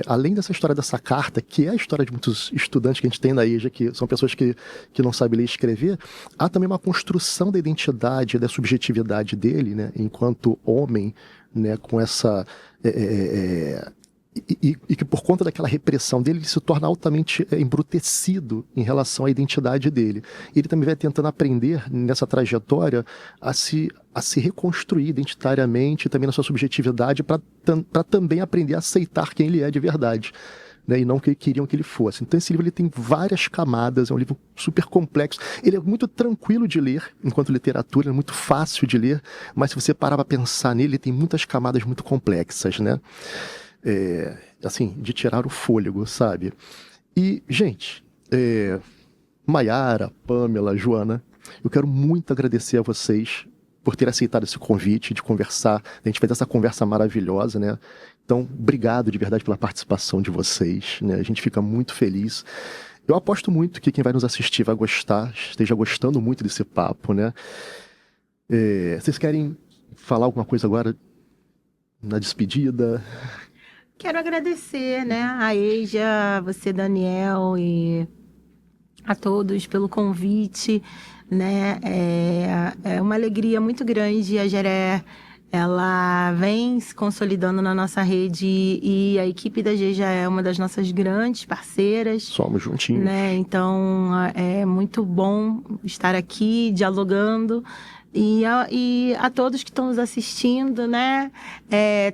Speaker 1: além dessa história dessa carta, que é a história de muitos estudantes que a gente tem na EJA, que são pessoas que não sabem ler e escrever, há também uma construção da identidade, da subjetividade dele, né, enquanto homem, né, com essa... E que por conta daquela repressão dele, ele se torna altamente embrutecido em relação à identidade dele. Ele também vai tentando aprender nessa trajetória a se reconstruir identitariamente, também na sua subjetividade, para também aprender a aceitar quem ele é de verdade, né, e não o que queriam que ele fosse. Então esse livro ele tem várias camadas, é um livro super complexo. Ele é muito tranquilo de ler, enquanto literatura, é muito fácil de ler, mas se você parar para pensar nele, ele tem muitas camadas muito complexas, né? Assim, de tirar o fôlego, sabe? E, gente, Maiara, Pamela, Joana, eu quero muito agradecer a vocês por terem aceitado esse convite de conversar. A gente fez essa conversa maravilhosa, né? Então, obrigado de verdade pela participação de vocês, né? A gente fica muito feliz. Eu aposto muito que quem vai nos assistir vai gostar, esteja gostando muito desse papo, né? Vocês querem falar alguma coisa agora na despedida?
Speaker 3: Quero agradecer, né, a EJA, você, Daniel, e a todos pelo convite, né? É uma alegria muito grande. A Geré, ela vem se consolidando na nossa rede e a equipe da GEJA é uma das nossas grandes parceiras.
Speaker 1: Somos juntinhos.
Speaker 3: Né? Então, é muito bom estar aqui dialogando. E a todos que estão nos assistindo, né?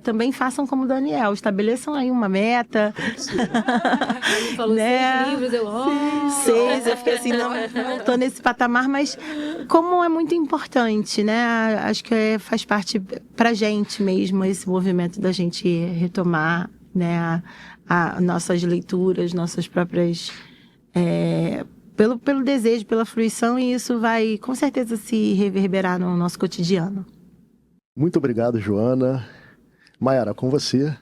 Speaker 3: Também façam como o Daniel, estabeleçam aí uma meta.
Speaker 4: Ele falou
Speaker 3: né?
Speaker 4: 6 livros, eu...
Speaker 3: 6, eu fiquei assim, não estou nesse patamar, mas como é muito importante, né? Acho que faz parte pra gente mesmo, esse movimento da gente retomar, né? Nossas leituras, nossas próprias... Pelo desejo, pela fruição, e isso vai, com certeza, se reverberar no nosso cotidiano.
Speaker 1: Muito obrigado, Joana. Maiara, com você.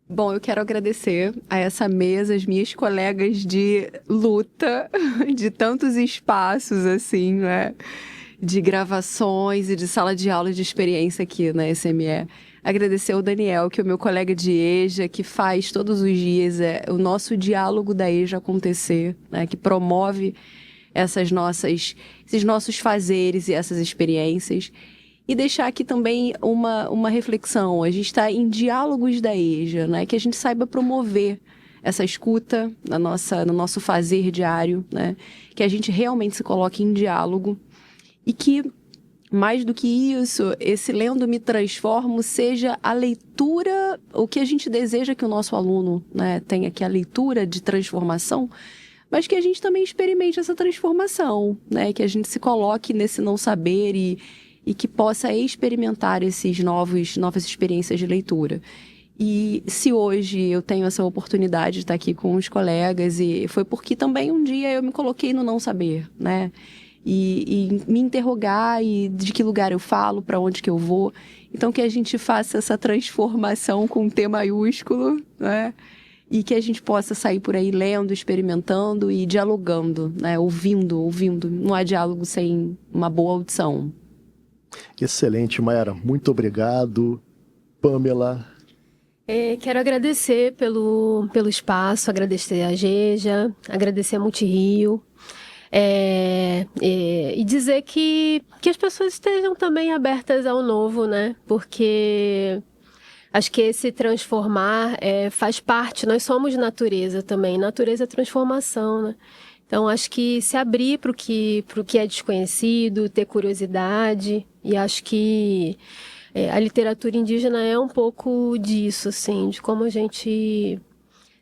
Speaker 2: Bom, eu quero agradecer a essa mesa, as minhas colegas de luta, de tantos espaços, assim, né? De gravações e de sala de aula de experiência aqui na SME. agradecer ao Daniel, que é o meu colega de EJA, que faz todos os dias o nosso diálogo da EJA acontecer, né? Que promove esses nossos fazeres e essas experiências. E deixar aqui também uma reflexão. A gente está em diálogos da EJA, né? Que a gente saiba promover essa escuta no nosso fazer diário, né? Que a gente realmente se coloque em diálogo e que, mais do que isso, esse Lendo Me Transformo seja a leitura, o que a gente deseja que o nosso aluno, né, tenha aqui, a leitura de transformação, mas que a gente também experimente essa transformação, né? Que a gente se coloque nesse não saber e que possa experimentar novas experiências de leitura. E se hoje eu tenho essa oportunidade de estar aqui com os colegas, e foi porque também um dia eu me coloquei no não saber, né? E me interrogar e de que lugar eu falo, para onde que eu vou. Então, que a gente faça essa transformação com T maiúsculo, né? E que a gente possa sair por aí lendo, experimentando e dialogando, né? Ouvindo. Não há diálogo sem uma boa audição.
Speaker 1: Excelente, Mayara. Muito obrigado. Pamela.
Speaker 4: Quero agradecer pelo espaço, agradecer a GEJA, agradecer a Multirio, e dizer que as pessoas estejam também abertas ao novo, né? Porque acho que esse transformar faz parte, nós somos natureza também, natureza é transformação, né? Então, acho que se abrir para o que é desconhecido, ter curiosidade, e acho que a literatura indígena é um pouco disso, assim, de como a gente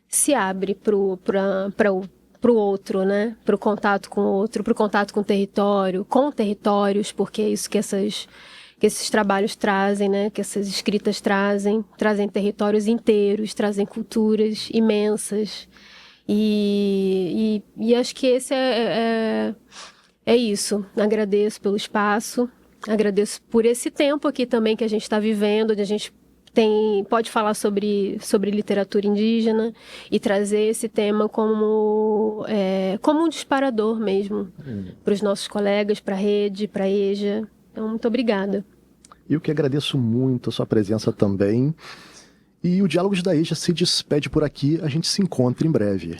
Speaker 4: se abre para o outro, né? Para o contato com o outro, para o contato com o território, com territórios, porque é isso que esses trabalhos trazem, né? Que essas escritas trazem territórios inteiros, trazem culturas imensas. E acho que esse é isso. Agradeço pelo espaço. Agradeço por esse tempo aqui também que a gente está vivendo, onde a gente pode falar sobre literatura indígena e trazer esse tema como um disparador mesmo para os nossos colegas, para a rede, para a EJA. Então, muito obrigada.
Speaker 1: Eu que agradeço muito a sua presença também. E o Diálogos da EJA se despede por aqui. A gente se encontra em breve.